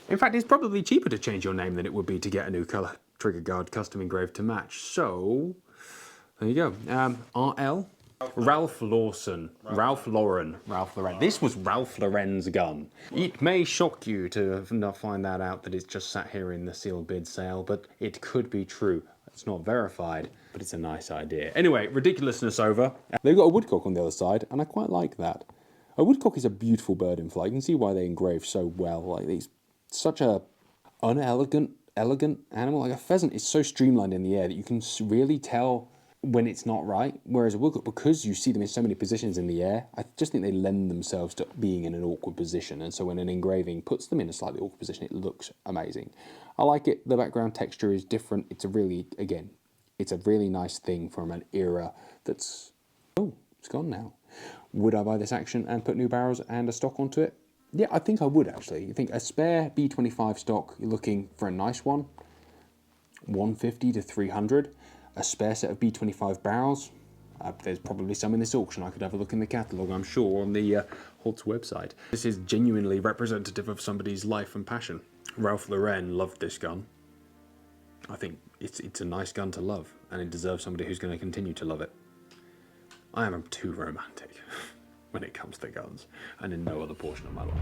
In fact, it's probably cheaper to change your name than it would be to get a new colour trigger guard custom engraved to match. So, there you go. RL. Ralph Lauren. This was Ralph Lauren's gun. It may shock you to not find that out, that it's just sat here in the sealed bid sale, but it could be true. It's not verified, but it's a nice idea. Anyway, ridiculousness over. They've got a woodcock on the other side, and I quite like that. A woodcock is a beautiful bird in flight. You can see why they engrave so well. Like, it's such a elegant animal. Like a pheasant is so streamlined in the air that you can really tell when it's not right, whereas a woodcock, because you see them in so many positions in the air, I just think they lend themselves to being in an awkward position, and so when an engraving puts them in a slightly awkward position, it looks amazing. I like it. The background texture is different. It's a really, again, it's a really nice thing from an era that's, oh, it's gone now. Would I buy this action and put new barrels and a stock onto it? Yeah, I think I would, actually. You think a spare B25 stock, you're looking for a nice one, 150 to 300. A spare set of B25 barrels. There's probably some in this auction. I could have a look in the catalogue, I'm sure, on the Holts website. This is genuinely representative of somebody's life and passion. Ralph Lauren loved this gun. I think it's a nice gun to love, and it deserves somebody who's going to continue to love it. I am too romantic when it comes to guns, and in no other portion of my life.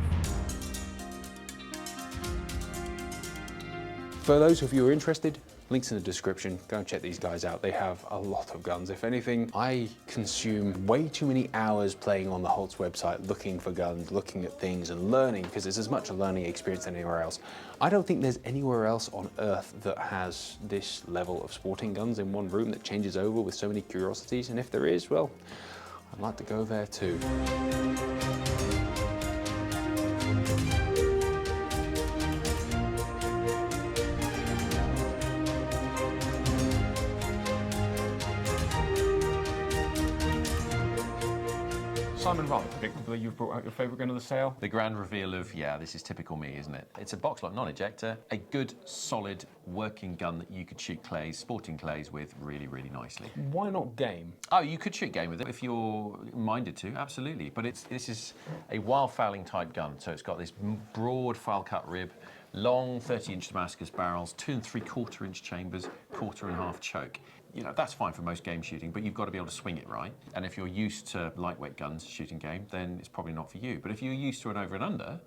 For those of you who are interested, links in the description. Go and check these guys out. They have a lot of guns. If anything, I consume way too many hours playing on the Holts website, looking for guns, looking at things and learning, because it's as much a learning experience than anywhere else. I don't think there's anywhere else on earth that has this level of sporting guns in one room that changes over with so many curiosities. And if there is, well, I'd like to go there too. Simon, rather predictably, you've brought out your favourite gun of the sale. The grand reveal of, yeah, this is typical me, isn't it? It's a boxlock non-ejector, a good, solid, working gun that you could shoot clays, sporting clays with really, really nicely. Why not game? Oh, you could shoot game with it if you're minded to, absolutely. But this is a wild fowling type gun, so it's got this broad file cut rib, long 30-inch Damascus barrels, 2 3/4-inch chambers, 1/4.5 choke. You know, that's fine for most game shooting, but you've got to be able to swing it right. And if you're used to lightweight guns shooting game, then it's probably not for you. But if you're used to an over and under,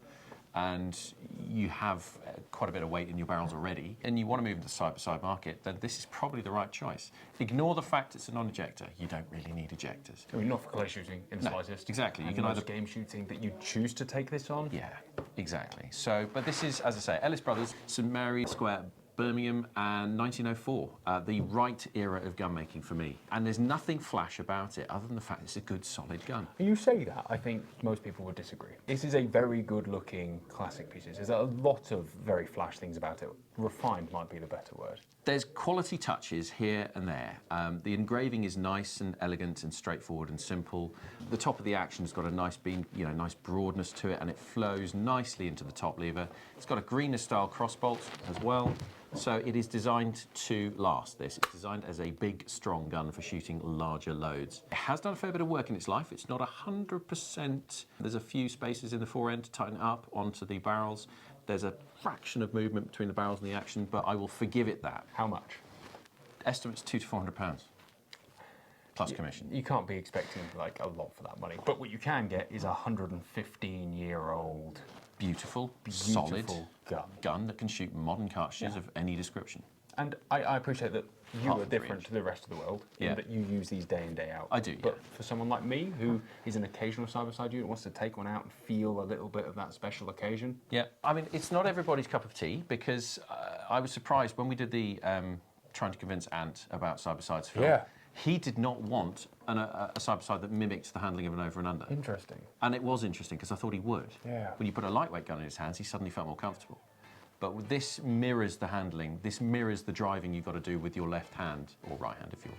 and you have quite a bit of weight in your barrels already, and you want to move into the side-by-side market, then this is probably the right choice. Ignore the fact it's a non-ejector. You don't really need ejectors. I mean, not for clay shooting in the slightest. Exactly. You can either game shooting that you choose to take this on. Yeah, exactly. So, but this is, as I say, Ellis Brothers, St Mary Square, Birmingham, and 1904, the right era of gun making for me. And there's nothing flash about it other than the fact it's a good, solid gun. You say that, I think most people would disagree. This is a very good looking classic piece. There's a lot of very flash things about it. Refined might be the better word. There's quality touches here and there. The engraving is nice and elegant and straightforward and simple. The top of the action's got a nice beam, you know, nice broadness to it, and it flows nicely into the top lever. It's got a greener style crossbolt as well. So it is designed to last this. It's designed as a big, strong gun for shooting larger loads. It has done a fair bit of work in its life. It's not 100%. There's a few spaces in the fore end to tighten up onto the barrels. There's a fraction of movement between the barrels and the action, but I will forgive it that. How much? Estimates £200 to £400. Plus commission. You can't be expecting like a lot for that money. But what you can get is a 115-year-old Beautiful, solid gun that can shoot modern cartridges of any description. And I appreciate that you are different to the rest of the world, in that you use these day in, day out. I do, But for someone like me, who is an occasional side-by-side unit, wants to take one out and feel a little bit of that special occasion. Yeah. I mean, it's not everybody's cup of tea, because I was surprised when we did the trying to convince Ant about side-by-sides film. Yeah. He did not want a side-by-side that mimicked the handling of an over and under. Interesting. And it was interesting, because I thought he would. Yeah. When you put a lightweight gun in his hands, he suddenly felt more comfortable. But this mirrors the handling, this mirrors the driving you've got to do with your left hand, or right hand if you're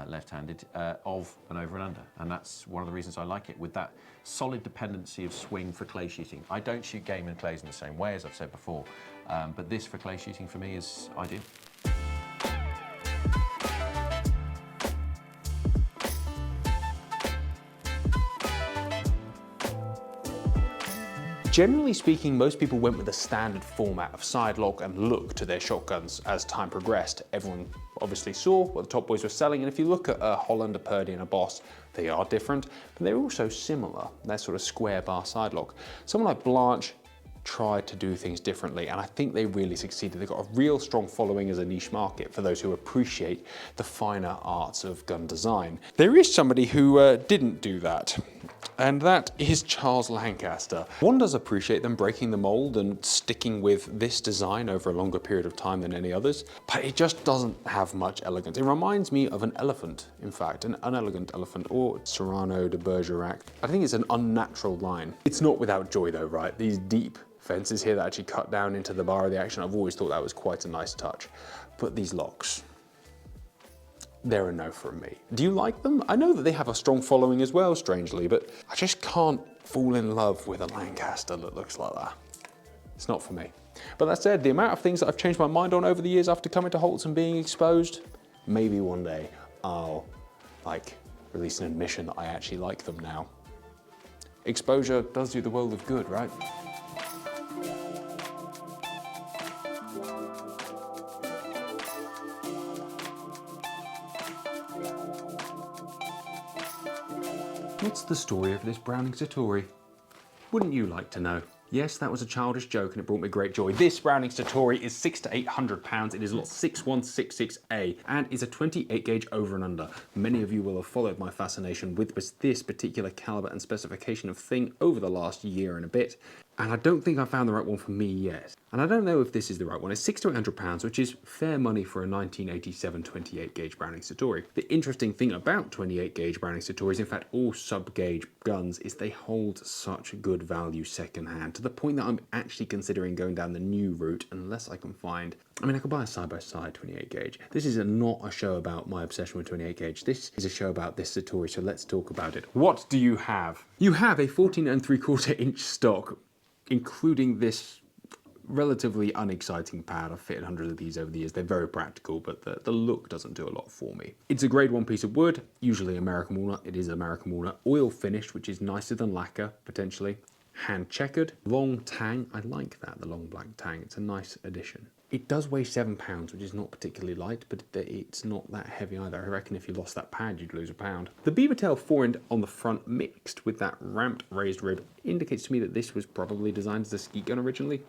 left-handed, of an over and under. And that's one of the reasons I like it, with that solid dependency of swing for clay shooting. I don't shoot game and clays in the same way, as I've said before, but this for clay shooting for me is ideal. Generally speaking, most people went with the standard format of sidelock and look to their shotguns as time progressed. Everyone obviously saw what the top boys were selling, and if you look at a Holland, a Purdy and a Boss, they are different, but they're also similar. They're sort of square bar sidelock. Someone like Blanch tried to do things differently, and I think they really succeeded. They've got a real strong following as a niche market for those who appreciate the finer arts of gun design. There is somebody who didn't do that, and that is Charles Lancaster. One does appreciate them breaking the mold and sticking with this design over a longer period of time than any others, but it just doesn't have much elegance. It reminds me of an elephant, in fact, an unelegant elephant, or Cyrano de Bergerac. I think it's an unnatural line. It's not without joy though, right? These deep fences here that actually cut down into the bar of the action, I've always thought that was quite a nice touch. But these locks, they're a no from me. Do you like them? I know that they have a strong following as well, strangely, but I just can't fall in love with a Lancaster that looks like that. It's not for me. But that said, the amount of things that I've changed my mind on over the years after coming to Holts and being exposed, maybe one day I'll release an admission that I actually like them now. Exposure does do the world of good, right? What's the story of this Browning Satori? Wouldn't you like to know? Yes, that was a childish joke and it brought me great joy. This Browning Satori is 600 to 800 pounds. It is lot 6166A and is a 28 gauge over and under. Many of you will have followed my fascination with this particular caliber and specification of thing over the last year and a bit. And I don't think I found the right one for me yet. And I don't know if this is the right one. It's 600 to 800 pounds, which is fair money for a 1987 28 gauge Browning Satori. The interesting thing about 28 gauge Browning Satoris, in fact all sub gauge guns, is they hold such good value second hand, to the point that I'm actually considering going down the new route unless I can find, I mean, I could buy a side-by-side 28 gauge. This is not a show about my obsession with 28 gauge. This is a show about this Satori, so let's talk about it. What do you have? You have a 14 3/4 inch stock, including this relatively unexciting pad. I've fitted hundreds of these over the years. They're very practical, but the look doesn't do a lot for me. It's a grade 1 piece of wood, usually American walnut. It is American walnut. Oil finished, which is nicer than lacquer, potentially. Hand checkered. Long tang. I like that, the long black tang. It's a nice addition. It does weigh 7 pounds, which is not particularly light, but it's not that heavy either. I reckon if you lost that pad, you'd lose a pound. The beaver tail forend on the front, mixed with that ramped raised rib, indicates to me that this was probably designed as a skeet gun originally.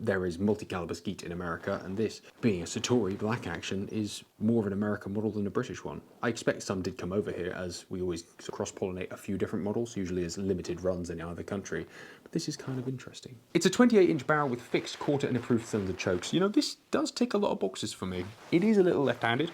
There is multi-caliber skeet in America, and this, being a Satori black action, is more of an American model than a British one. I expect some did come over here, as we always cross-pollinate a few different models, usually as limited runs in either country. But this is kind of interesting. It's a 28-inch barrel with fixed quarter and approved cylinder chokes. You know, this does tick a lot of boxes for me. It is a little left-handed.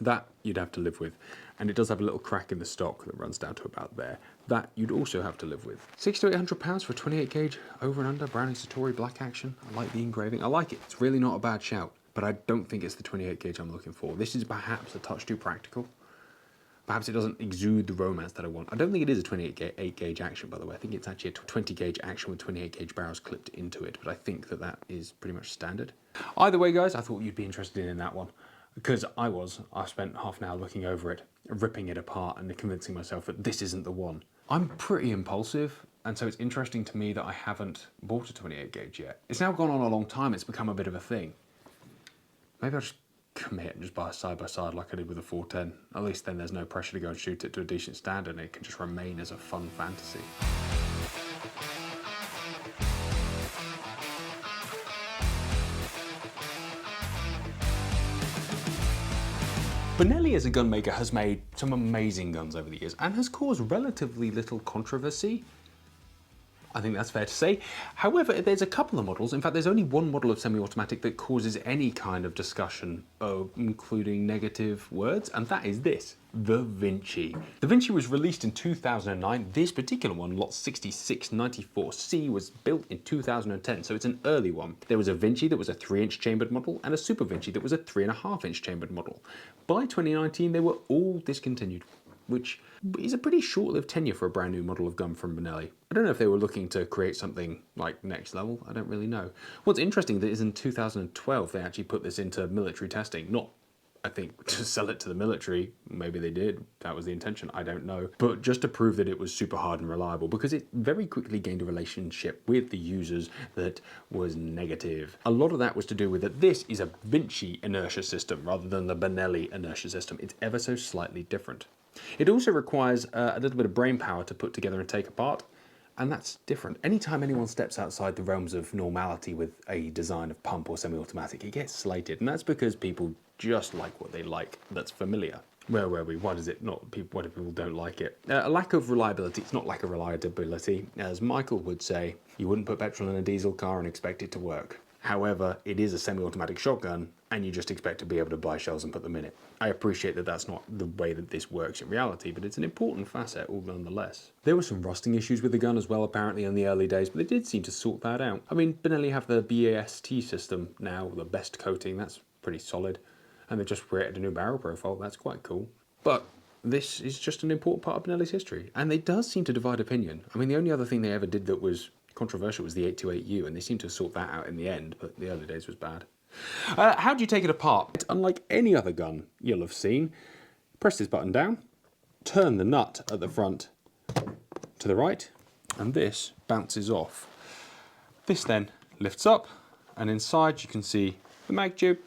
That you'd have to live with. And it does have a little crack in the stock that runs down to about there. That you'd also have to live with. 600 to 800 pounds for a 28 gauge over and under Browning Satori black action. I like the engraving. I like it. It's really not a bad shout, but I don't think it's the 28 gauge I'm looking for. This is perhaps a touch too practical. Perhaps it doesn't exude the romance that I want. I don't think it is a 28 gauge action, by the way. I think it's actually a 20 gauge action with 28 gauge barrels clipped into it, but I think that is pretty much standard. Either way, guys, I thought you'd be interested in that one. Because I spent half an hour looking over it, ripping it apart and convincing myself that this isn't the one. I'm pretty impulsive, and so it's interesting to me that I haven't bought a 28 gauge yet. It's now gone on a long time, it's become a bit of a thing. Maybe I'll just commit and just buy a side-by-side like I did with the 410. At least then there's no pressure to go and shoot it to a decent standard and it can just remain as a fun fantasy. Benelli as a gun maker has made some amazing guns over the years and has caused relatively little controversy. I think that's fair to say. However, there's a couple of models, in fact there's only one model of semi-automatic that causes any kind of discussion, including negative words, and that is this, the Vinci. The Vinci was released in 2009. This particular one, lot 6694C, was built in 2010, so it's an early one. There was a Vinci that was a 3-inch chambered model and a Super Vinci that was a 3.5-inch chambered model. By 2019, they were all discontinued, which is a pretty short-lived tenure for a brand new model of gun from Benelli. I don't know if they were looking to create something like next level, I don't really know. What's interesting is in 2012 they actually put this into military testing, not I think to sell it to the military, maybe they did, that was the intention, I don't know, but just to prove that it was super hard and reliable, because it very quickly gained a relationship with the users that was negative. A lot of that was to do with that this is a Vinci inertia system rather than the Benelli inertia system. It's ever so slightly different. It also requires a little bit of brain power to put together and take apart, and that's different. Anytime anyone steps outside the realms of normality with a design of pump or semi-automatic, it gets slated, and that's because people just like what they like that's familiar. Where were we? Why does it not? Why do people don't like it? A lack of reliability. It's not lack of reliability. As Michael would say, you wouldn't put petrol in a diesel car and expect it to work. However, it is a semi-automatic shotgun, and you just expect to be able to buy shells and put them in it. I appreciate that that's not the way that this works in reality, but it's an important facet all nonetheless. There were some rusting issues with the gun as well, apparently, in the early days, but they did seem to sort that out. I mean, Benelli have the BAST system now, the best coating, that's pretty solid, and they've just created a new barrel profile, that's quite cool. But this is just an important part of Benelli's history, and they does seem to divide opinion. I mean, the only other thing they ever did that was controversial was the 828U, and they seem to sort that out in the end, but the early days was bad. How do you take it apart? It's unlike any other gun you'll have seen. Press this button down, turn the nut at the front to the right, and this bounces off. This then lifts up, and inside you can see the mag tube,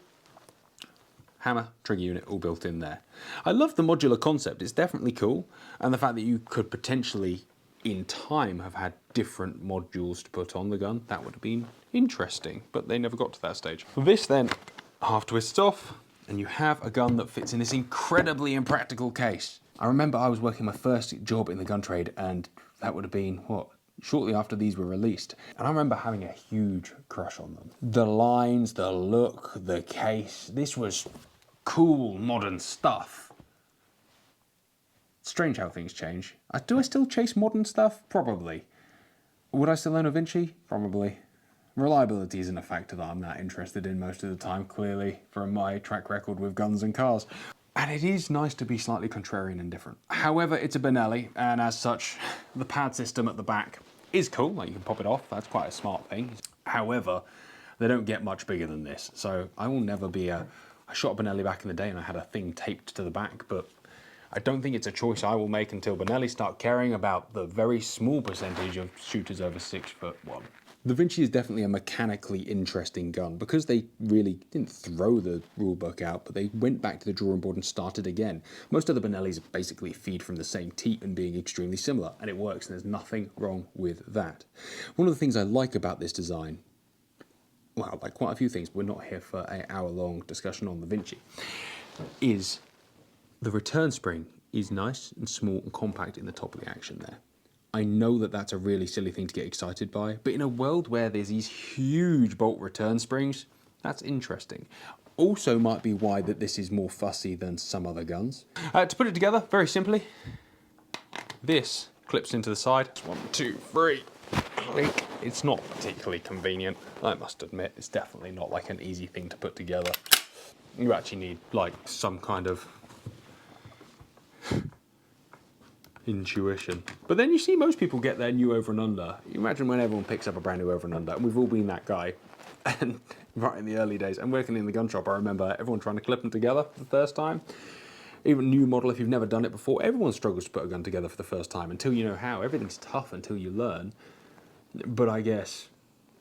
hammer, trigger unit all built in there. I love the modular concept, it's definitely cool, and the fact that you could potentially in time have had different modules to put on the gun, that would have been interesting, but they never got to that stage. This then half twists off, and you have a gun that fits in this incredibly impractical case. I remember I was working my first job in the gun trade, and that would have been, what, shortly after these were released. And I remember having a huge crush on them. The lines, the look, the case, this was cool, modern stuff. Strange how things change. Do I still chase modern stuff? Probably. Would I still own a Vinci? Probably. Reliability isn't a factor that I'm that interested in most of the time, clearly, from my track record with guns and cars. And it is nice to be slightly contrarian and different. However, it's a Benelli, and as such, the pad system at the back is cool. Like, you can pop it off, that's quite a smart thing. However, they don't get much bigger than this. So I will never be I shot a Benelli back in the day and I had a thing taped to the back, but I don't think it's a choice I will make until Benelli start caring about the very small percentage of shooters over 6'1". The Vinci is definitely a mechanically interesting gun because they really didn't throw the rulebook out, but they went back to the drawing board and started again. Most other Benellis basically feed from the same teat and being extremely similar, and it works, and there's nothing wrong with that. One of the things I like about this design, well, like quite a few things, but we're not here for an hour-long discussion on the Vinci, is the return spring is nice and small and compact in the top of the action there. I know that that's a really silly thing to get excited by, but in a world where there's these huge bolt return springs, that's interesting. Also might be why that this is more fussy than some other guns. To put it together, very simply, this clips into the side. 1, 2, 3, click. It's not particularly convenient, I must admit. It's definitely not like an easy thing to put together. You actually need like some kind of intuition. But then you see most people get their new over and under. You imagine when everyone picks up a brand new over and under, and we've all been that guy. And right in the early days, and working in the gun shop, I remember everyone trying to clip them together for the first time. Even new model, if you've never done it before, everyone struggles to put a gun together for the first time until you know how. Everything's tough until you learn. But I guess,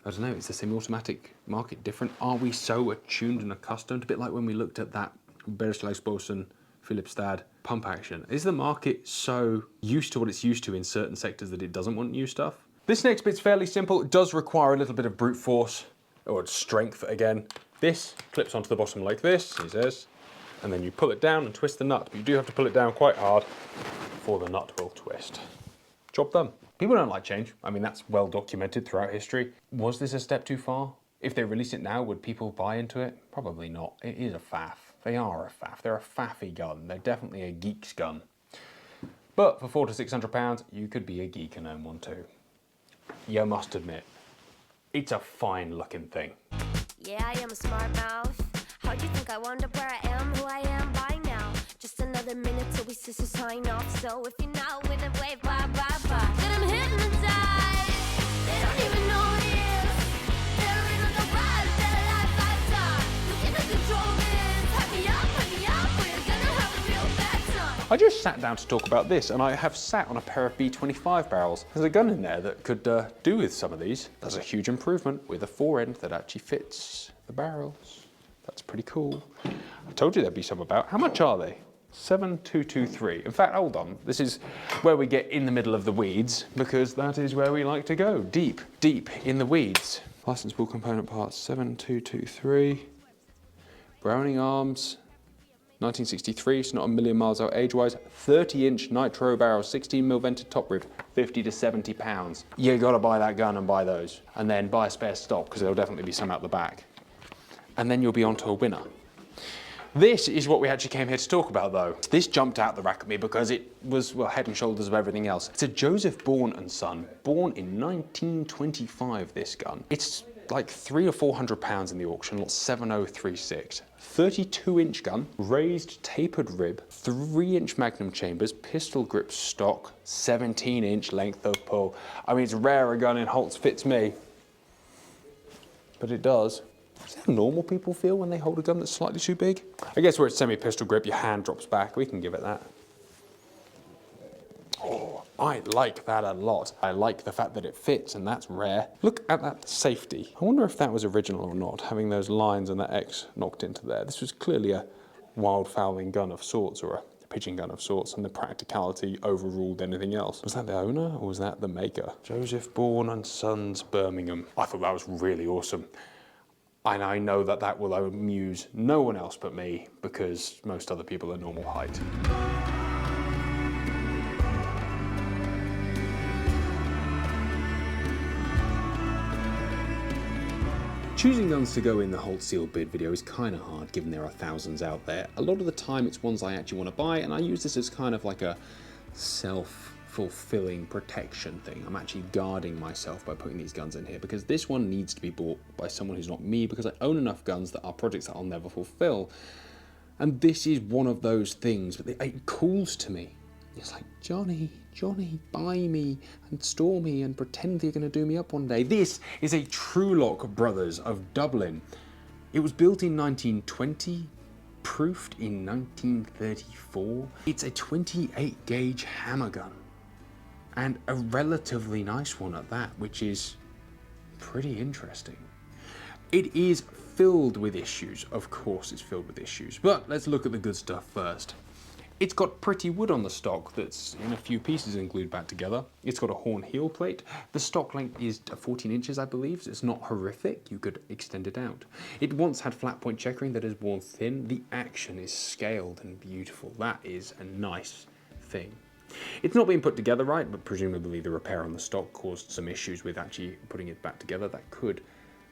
I don't know, is the semi-automatic market different? Are we so attuned and accustomed? A bit like when we looked at that Bourne Philipstad pump action. Is the market so used to what it's used to in certain sectors that it doesn't want new stuff? This next bit's fairly simple. It does require a little bit of brute force, or strength again. This clips onto the bottom like this, he says, and then you pull it down and twist the nut. But you do have to pull it down quite hard before the nut will twist. Job done. People don't like change. I mean, that's well documented throughout history. Was this a step too far? If they release it now, would people buy into it? Probably not. It is a faff. They are a faff. They're a faffy gun. They're definitely a geek's gun. But for £400 to £600, you could be a geek and own one too. You must admit, it's a fine looking thing. Yeah, I am a smart mouth. How do you think I wound up where I am, who I am by now? Just another minute till we sisters sign off. So if you're not with it, wave bye bye bye. Get them hypnotized. They don't even know it is. They're in on the ride of their life lifetime. Looking at the control is. Hype me up, we're gonna have a real bad time. I just sat down to talk about this, and I have sat on a pair of B25 barrels. There's a gun in there that could do with some of these. That's a huge improvement with a forend that actually fits the barrels. That's pretty cool. I told you there'd be some about. How much are they? 7,223. In fact, hold on. This is where we get in the middle of the weeds, because that is where we like to go. Deep, deep in the weeds. License ball component parts, 7,223. Browning arms, 1963, so not a million miles out age-wise. 30-inch nitro barrel, 16mm vented top rib, 50 to 70 pounds. You gotta buy that gun and buy those. And then buy a spare stock, because there'll definitely be some out the back. And then you'll be onto a winner. This is what we actually came here to talk about though. This jumped out the rack at me because it was, well, head and shoulders of everything else. It's a Joseph Bourne Son, born in 1925, this gun. It's like £300 or £400 in the auction, lot 7036. 32-inch gun, raised tapered rib, 3-inch magnum chambers, pistol grip stock, 17-inch length of pull. I mean, it's rare a gun in Holts fits me, but it does. Is that how normal people feel when they hold a gun that's slightly too big? I guess where it's semi-pistol grip, your hand drops back. We can give it that. Oh, I like that a lot. I like the fact that it fits, and that's rare. Look at that safety. I wonder if that was original or not, having those lines and that X knocked into there. This was clearly a wild fowling gun of sorts, or a pitching gun of sorts, and the practicality overruled anything else. Was that the owner or was that the maker? Joseph Bourne Sons, Birmingham. I thought that was really awesome. And I know that that will amuse no one else but me, because most other people are normal height. Choosing guns to go in the Holts sealed bid video is kind of hard, given there are thousands out there. A lot of the time it's ones I actually want to buy, and I use this as kind of like a self-fulfilling protection thing. I'm actually guarding myself by putting these guns in here, because this one needs to be bought by someone who's not me, because I own enough guns that are projects that I'll never fulfill. And this is one of those things, but it calls to me. It's like, Johnny, buy me and store me and pretend you're going to do me up one day. This is a Trulock Brothers of Dublin. It was built in 1920, proofed in 1934. It's a 28 gauge hammer gun, and a relatively nice one at that, which is pretty interesting. It is filled with issues, of course it's filled with issues, but let's look at the good stuff first. It's got pretty wood on the stock that's in a few pieces and glued back together. It's got a horn heel plate. The stock length is 14 inches, I believe, so it's not horrific. You could extend it out. It once had flat point checkering that is worn thin. The action is scaled and beautiful. That is a nice thing. It's not being put together right, but presumably the repair on the stock caused some issues with actually putting it back together. That could,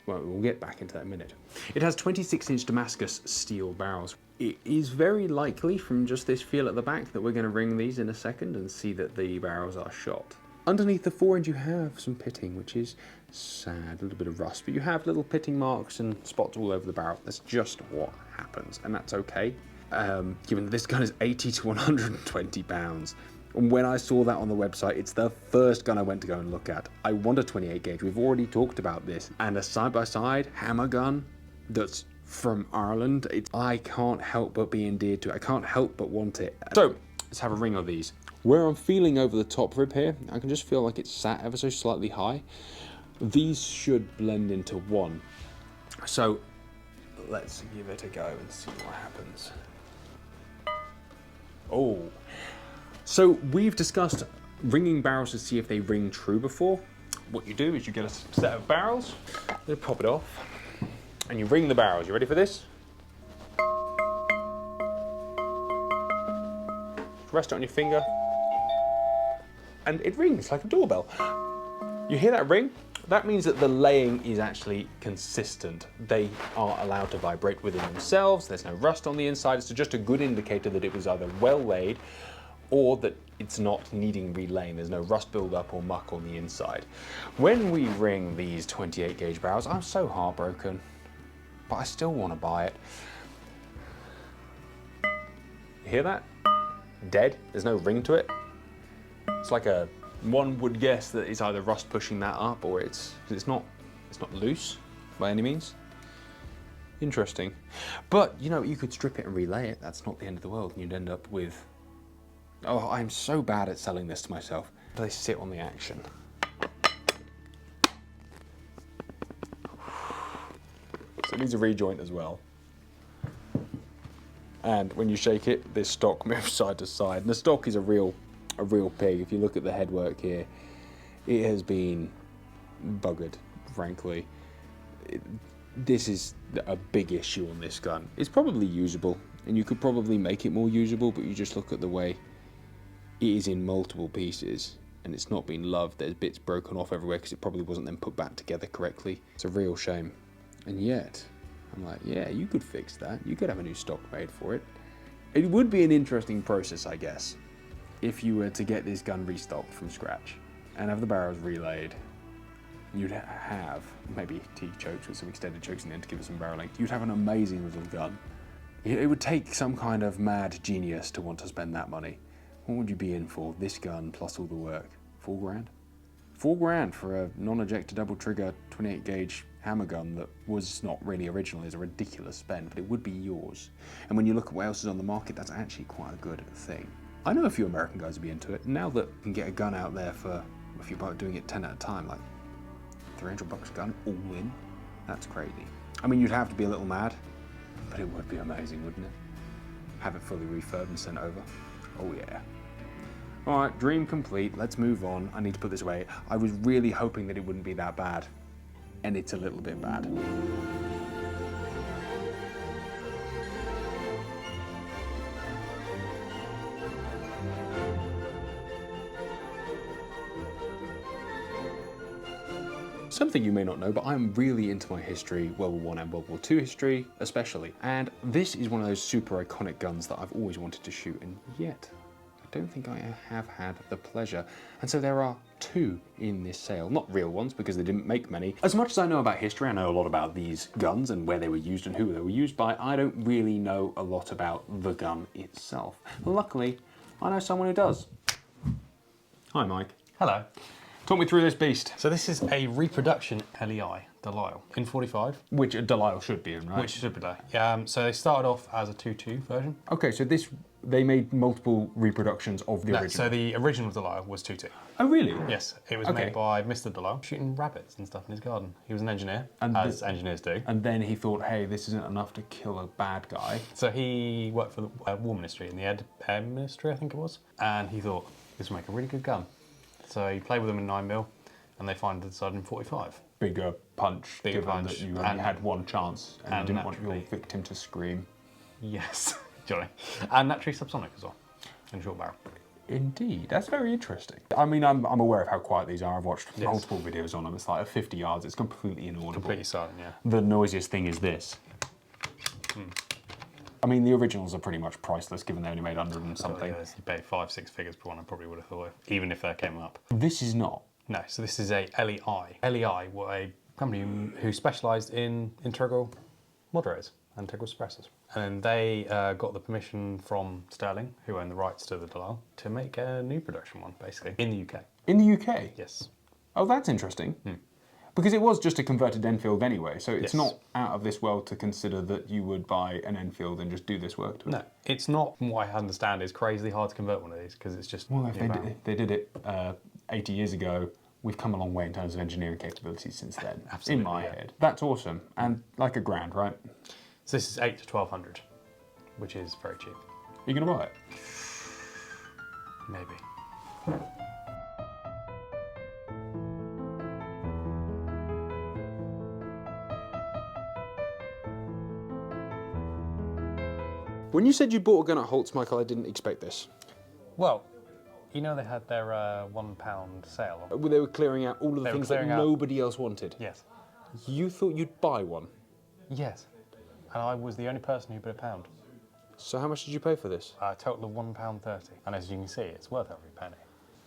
well, we'll get back into that in a minute. It has 26-inch Damascus steel barrels. It is very likely, from just this feel at the back, that we're going to ring these in a second and see that the barrels are shot. Underneath the fore end you have some pitting, which is sad, a little bit of rust, but you have little pitting marks and spots all over the barrel. That's just what happens, and that's okay, given that this gun is 80 to 120 pounds. And when I saw that on the website, it's the first gun I went to go and look at. I want a 28 gauge, we've already talked about this, and a side-by-side hammer gun that's from Ireland. I can't help but be endeared to it. I can't help but want it. So let's have a ring of these. Where I'm feeling over the top rib here, I can just feel like it's sat ever so slightly high. These should blend into one. So let's give it a go and see what happens. Oh, so we've discussed ringing barrels to see if they ring true before. What you do is you get a set of barrels, you pop it off, and you ring the barrels. You ready for this? Rest it on your finger, and it rings like a doorbell. You hear that ring? That means that the laying is actually consistent. They are allowed to vibrate within themselves. There's no rust on the inside. It's just a good indicator that it was either well laid or that it's not needing relaying. There's no rust buildup or muck on the inside. When we ring these 28 gauge barrels, I'm so heartbroken, but I still want to buy it. You hear that? Dead. There's no ring to it. It's like one would guess that it's either rust pushing that up, or it's not loose by any means. Interesting. But you know, you could strip it and relay it. That's not the end of the world, and you'd end up with, oh, I'm so bad at selling this to myself. They sit on the action. So it needs a rejoint as well. And when you shake it, this stock moves side to side. And the stock is a real pig. If you look at the headwork here, it has been buggered, frankly. This is a big issue on this gun. It's probably usable, and you could probably make it more usable, but you just look at the way it is in multiple pieces, and it's not been loved. There's bits broken off everywhere because it probably wasn't then put back together correctly. It's a real shame. And yet, I'm like, yeah, you could fix that. You could have a new stock made for it. It would be an interesting process, I guess, if you were to get this gun restocked from scratch and have the barrels relayed. You'd have maybe T-chokes with some extended chokes in the end to give it some barrel length. You'd have an amazing little gun. It would take some kind of mad genius to want to spend that money. What would you be in for? This gun plus all the work? 4 grand? 4 grand for a non-ejector double trigger 28 gauge hammer gun that was not really original is a ridiculous spend, but it would be yours. And when you look at what else is on the market, that's actually quite a good thing. I know a few American guys would be into it. Now that you can get a gun out there for, if you're doing it 10 at a time, like $300 a gun, all in, that's crazy. I mean, you'd have to be a little mad, but it would be amazing, wouldn't it? Have it fully refurbed and sent over. Oh yeah. All right, dream complete. Let's move on. I need to put this away. I was really hoping that it wouldn't be that bad, and it's a little bit bad. Something you may not know, but I'm really into my history, World War I and World War II history especially. And this is one of those super iconic guns that I've always wanted to shoot, and yet I don't think I have had the pleasure. And so there are two in this sale, not real ones because they didn't make many. As much as I know about history, I know a lot about these guns and where they were used and who they were used by, I don't really know a lot about the gun itself. Luckily, I know someone who does. Hi Mike. Hello. Talk me through this beast. So this is a reproduction LEI, Lisle, in 45. Which a Lisle should be in, right? Which should be Lisle. So they started off as a 2.2 version. Okay, so they made multiple reproductions of the original. So the original Lisle was 2.2. Oh really? Yes, it was made by Mr. Lisle, shooting rabbits and stuff in his garden. He was an engineer, as engineers do. And then he thought, hey, this isn't enough to kill a bad guy. So he worked for the War Ministry, in the Air Ministry, I think it was. And he thought, this will make a really good gun. So he played with them in 9mm, and they finally decided in 45. Bigger punch, Bigger given punch, that you only had one chance and you didn't want your naturally- victim to scream. Yes, Johnny. And naturally subsonic as well, in short barrel. Indeed, that's very interesting. I mean, I'm aware of how quiet these are. I've watched multiple videos on them. It's like at 50 yards, it's completely inaudible. Completely silent, yeah. The noisiest thing is this. I mean, the originals are pretty much priceless, given they only made 100 and something. Yeah, you pay 5-6 figures per one, I probably would have thought, even if they came up. This is not. No, so this is a LEI. LEI were a company who specialised in integral moderators, integral suppressors. And they got the permission from Sterling, who owned the rights to the Lisle, to make a new production one, basically, in the UK. In the UK? Yes. Oh, that's interesting. Because it was just a converted Enfield anyway, so it's not out of this world to consider that you would buy an Enfield and just do this work to it. No, it's not, from what I understand, it's crazily hard to convert one of these, because it's just... Well, if they did it 80 years ago, we've come a long way in terms of engineering capabilities since then. Absolutely, in my head. That's awesome. And like $1,000, right? So this is $800 to $1,200, which is very cheap. Are you going to buy it? Maybe. When you said you bought a gun at Holts, Michael, I didn't expect this. Well, you know they had their £1 sale. They were clearing out all of the They were things that clearing out- nobody else wanted. Yes. You thought you'd buy one. Yes. And I was the only person who bid £1. So how much did you pay for this? A total of £1.30. And as you can see, it's worth every penny.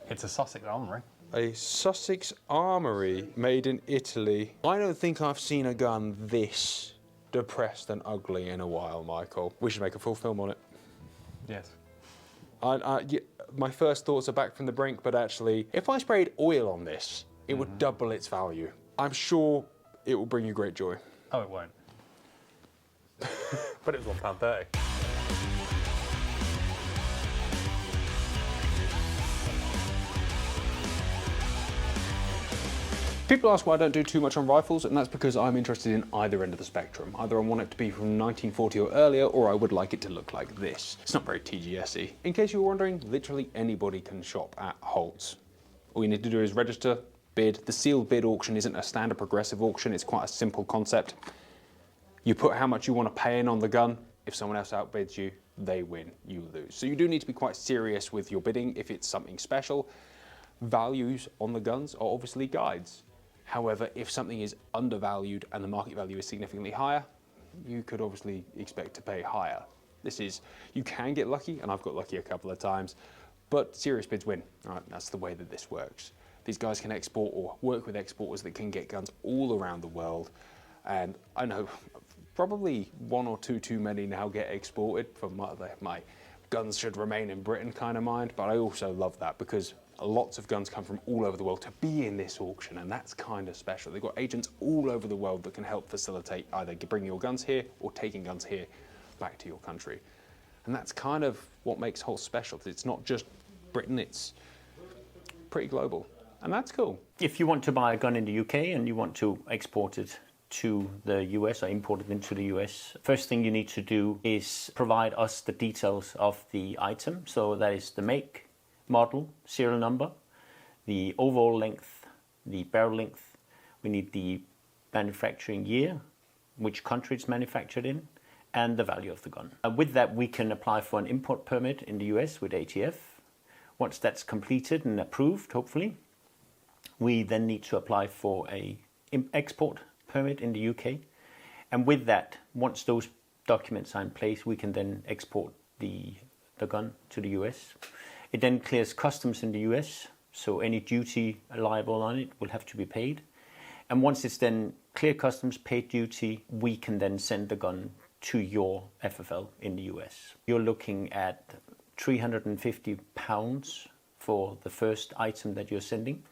It's a Sussex armoury. A Sussex Armoury made in Italy. I don't think I've seen a gun this depressed and ugly in a while, Michael. We should make a full film on it. Yes. Yeah, my first thoughts are back from the brink, but actually, if I sprayed oil on this, it would double its value. I'm sure it will bring you great joy. Oh, it won't. But it was £1.30. People ask why I don't do too much on rifles, and that's because I'm interested in either end of the spectrum. Either I want it to be from 1940 or earlier, or I would like it to look like this. It's not very TGS-y. In case you were wondering, literally anybody can shop at Holts. All you need to do is register, bid. The sealed bid auction isn't a standard progressive auction, it's quite a simple concept. You put how much you want to pay in on the gun. If someone else outbids you, they win, you lose. So you do need to be quite serious with your bidding if it's something special. Values on the guns are obviously guides. However, if something is undervalued and the market value is significantly higher, you could obviously expect to pay higher. You can get lucky, and I've got lucky a couple of times, but serious bids win. All right, that's the way that this works. These guys can export or work with exporters that can get guns all around the world, and I know probably one or two too many now get exported for my guns should remain in Britain kind of mind, but I also love that because lots of guns come from all over the world to be in this auction, and that's kind of special. They've got agents all over the world that can help facilitate either bringing your guns here or taking guns here back to your country. And that's kind of what makes Holts special. It's not just Britain, it's pretty global. And that's cool. If you want to buy a gun in the UK and you want to export it to the US or imported into the US, first thing you need to do is provide us the details of the item. So that is the make, model, serial number, the overall length, the barrel length. We need the manufacturing year, which country it's manufactured in, and the value of the gun. With that, we can apply for an import permit in the US with ATF. Once that's completed and approved, hopefully, we then need to apply for a export permit in the UK. And with that, once those documents are in place, we can then export the gun to the US. It then clears customs in the US, so any duty liable on it will have to be paid. And once it's then clear customs, paid duty, we can then send the gun to your FFL in the US. You're looking at £350 for the first item that you're sending.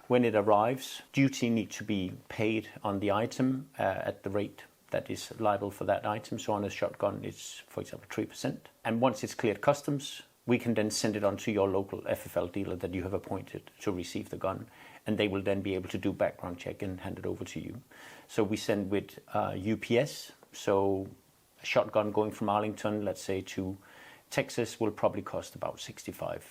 When it arrives, duty needs to be paid on the item at the rate that is liable for that item. So on a shotgun, it's, for example, 3%. And once it's cleared customs, we can then send it on to your local FFL dealer that you have appointed to receive the gun. And they will then be able to do background check and hand it over to you. So we send with UPS. So a shotgun going from Arlington, let's say, to Texas will probably cost about $65,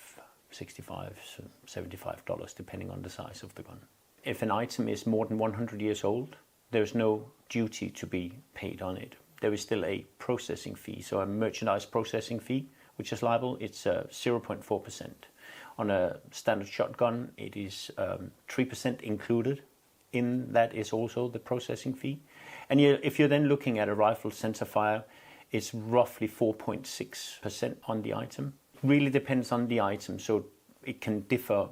$75, depending on the size of the gun. If an item is more than 100 years old, there's no duty to be paid on it. There is still a processing fee, so a merchandise processing fee, which is liable. It's 0.4%. On a standard shotgun, it is 3% included. In that is also the processing fee. And if you're then looking at a rifle centerfire, it's roughly 4.6% on the item. Really depends on the item, so it can differ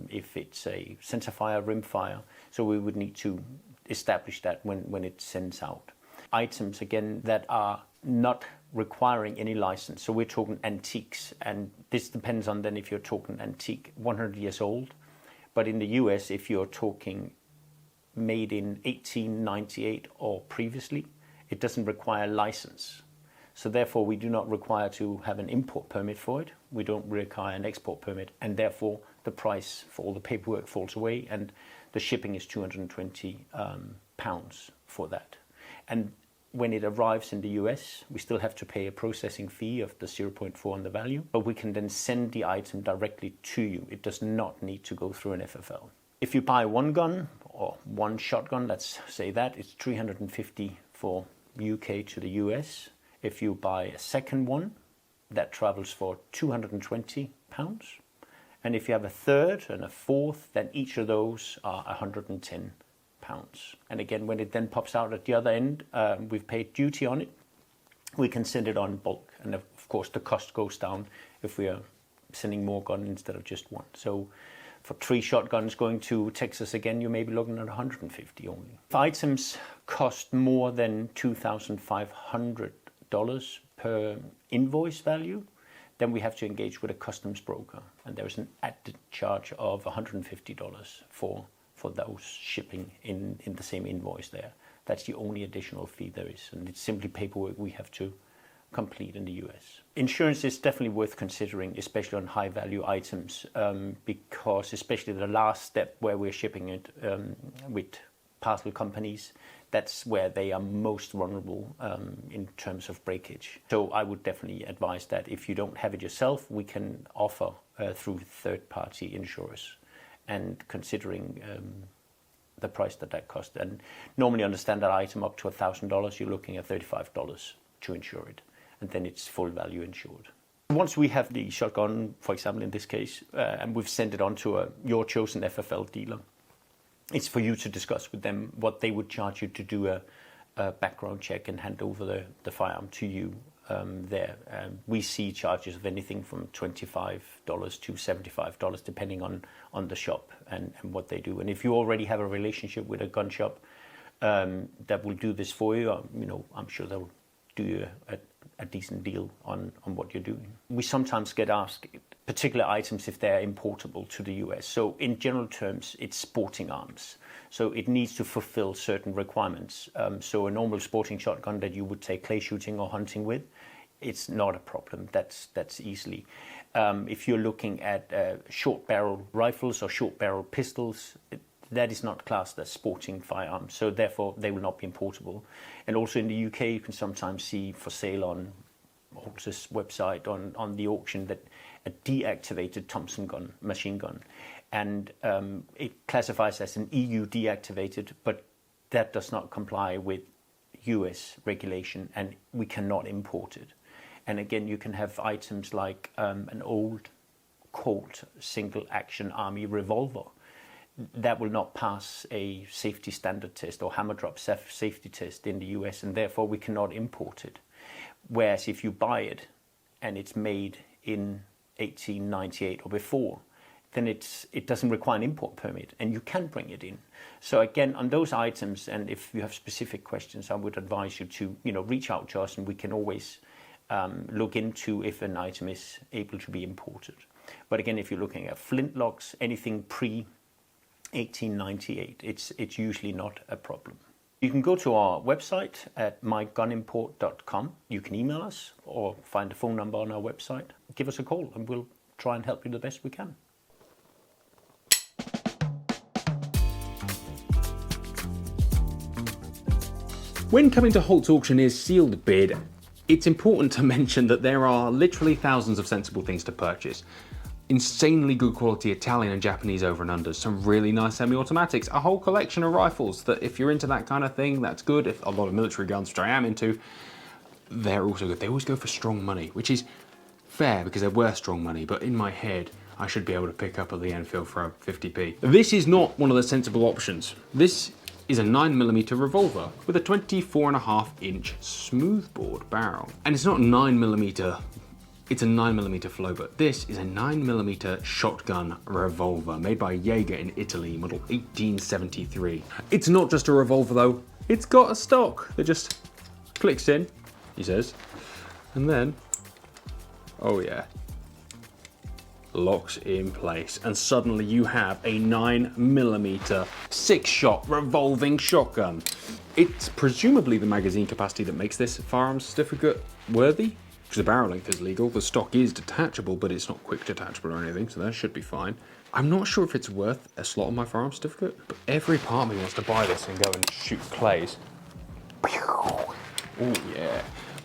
if it's a centerfire, rimfire. So we would need to establish that when it sends out. Items, again, that are not requiring any license. So we're talking antiques, and this depends on then if you're talking antique, 100 years old. But in the US, if you're talking made in 1898 or previously, it doesn't require license. So therefore, we do not require to have an import permit for it. We don't require an export permit, and therefore the price for all the paperwork falls away, and the shipping is £220 for that. And when it arrives in the US, we still have to pay a processing fee of the 0.4 on the value, but we can then send the item directly to you. It does not need to go through an FFL. If you buy one gun or one shotgun, let's say that, it's $350 for UK to the US. If you buy a second one, that travels for £220. And if you have a third and a fourth, then each of those are £110. And again, when it then pops out at the other end, we've paid duty on it. We can send it on bulk. And of course, the cost goes down if we are sending more guns instead of just one. So for 3 shotguns going to Texas again, you may be looking at $150 only. If items cost more than $2,500 per invoice value, then we have to engage with a customs broker. And there is an added charge of $150 for those shipping in the same invoice there. That's the only additional fee there is. And it's simply paperwork we have to complete in the US. Insurance is definitely worth considering, especially on high value items, because especially the last step where we're shipping it with parcel companies, that's where they are most vulnerable in terms of breakage. So I would definitely advise that if you don't have it yourself, we can offer through third-party insurers, and considering the price that costs. And normally on a standard item up to $1,000, you're looking at $35 to insure it, and then it's full value insured. Once we have the shotgun, for example, in this case, and we've sent it on to your chosen FFL dealer, it's for you to discuss with them what they would charge you to do a background check and hand over the firearm to you there. We see charges of anything from $25 to $75, depending on the shop and what they do. And if you already have a relationship with a gun shop that will do this for you, I'm sure they'll do you a decent deal on what you're doing. We sometimes get asked particular items if they're importable to the US. So in general terms, it's sporting arms. So it needs to fulfill certain requirements. So a normal sporting shotgun that you would take clay shooting or hunting with, it's not a problem. That's easily. If you're looking at short barrel rifles or short barrel pistols, that is not classed as sporting firearms, so therefore they will not be importable. And also in the UK, you can sometimes see for sale on Holts' website on the auction that a deactivated Thompson gun, machine gun, and it classifies as an EU deactivated, but that does not comply with US regulation, and we cannot import it. And again, you can have items like an old Colt single action army revolver that will not pass a safety standard test or hammer drop safety test in the US, and therefore we cannot import it. Whereas if you buy it and it's made in 1898 or before, then it doesn't require an import permit and you can bring it in. So again, on those items, and if you have specific questions, I would advise you to reach out to us, and we can always look into if an item is able to be imported. But again, if you're looking at flintlocks, anything pre-1898, it's usually not a problem. You can go to our website at mygunimport.com. You can email us or find a phone number on our website. Give us a call and we'll try and help you the best we can. When coming to Holts Auctioneer's sealed bid, it's important to mention that there are literally thousands of sensible things to purchase. Insanely good quality Italian and Japanese over and unders, some really nice semi-automatics, a whole collection of rifles that if you're into that kind of thing, that's good. If a lot of military guns, which I am into, they're also good. They always go for strong money, which is fair because they're worth strong money, but in my head, I should be able to pick up a Lee Enfield for a 50p. This is not one of the sensible options. This is a 9mm revolver with a 24.5-inch smoothbore barrel. And it's not 9mm, it's a 9mm flow, but this is a 9mm shotgun revolver made by Jager in Italy, model 1873. It's not just a revolver though, it's got a stock that just clicks in, he says, and then, oh yeah, locks in place, and suddenly you have a 9mm 6-shot revolving shotgun. It's presumably the magazine capacity that makes this firearms certificate worthy, because the barrel length is legal. The stock is detachable, but it's not quick detachable or anything, so that should be fine. I'm not sure if it's worth a slot on my firearms certificate, but every part of me wants to buy this and go and shoot clays. Oh yeah.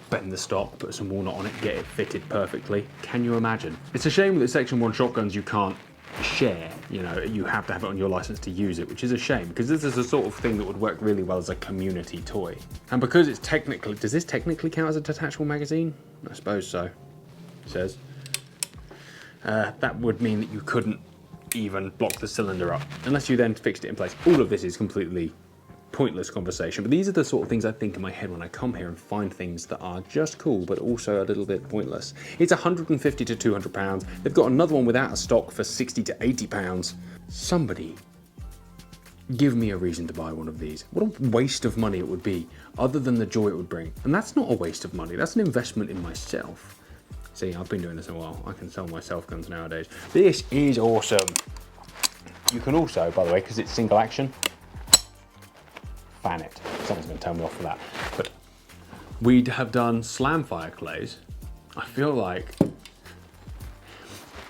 Bend the stock, put some walnut on it, get it fitted perfectly. Can you imagine? It's a shame that Section 1 shotguns you can't share, you have to have it on your license to use it, which is a shame because this is the sort of thing that would work really well as a community toy. And because it's technically, does this technically count as a detachable magazine? I suppose so, it says. That would mean that you couldn't even block the cylinder up unless you then fixed it in place. All of this is completely pointless conversation, but these are the sort of things I think in my head when I come here and find things that are just cool but also a little bit pointless. It's 150 to 200 pounds. They've got another one without a stock for 60 to 80 pounds. Somebody give me a reason to buy one of these. What a waste of money it would be, other than the joy it would bring. And that's not a waste of money, that's an investment in myself. See, I've been doing this a while. I can sell myself guns nowadays. This is awesome. You can also, by the way, because it's single action, fan it. Someone's going to tell me off for that. But we have done slam fire clays. I feel like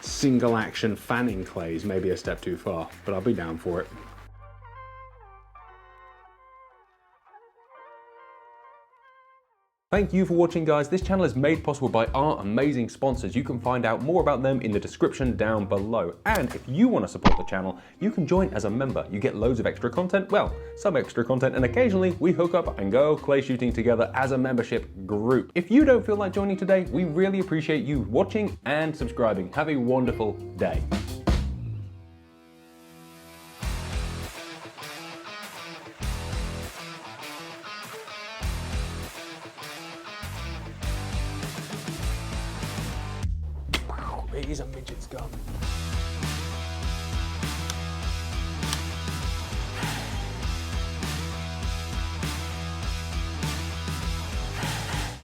single action fanning clays may be a step too far, but I'll be down for it. Thank you for watching, guys. This channel is made possible by our amazing sponsors. You can find out more about them in the description down below. And if you want to support the channel, you can join as a member. You get loads of extra content, well, some extra content, and occasionally we hook up and go clay shooting together as a membership group. If you don't feel like joining today, we really appreciate you watching and subscribing. Have a wonderful day. It is a midget's gun.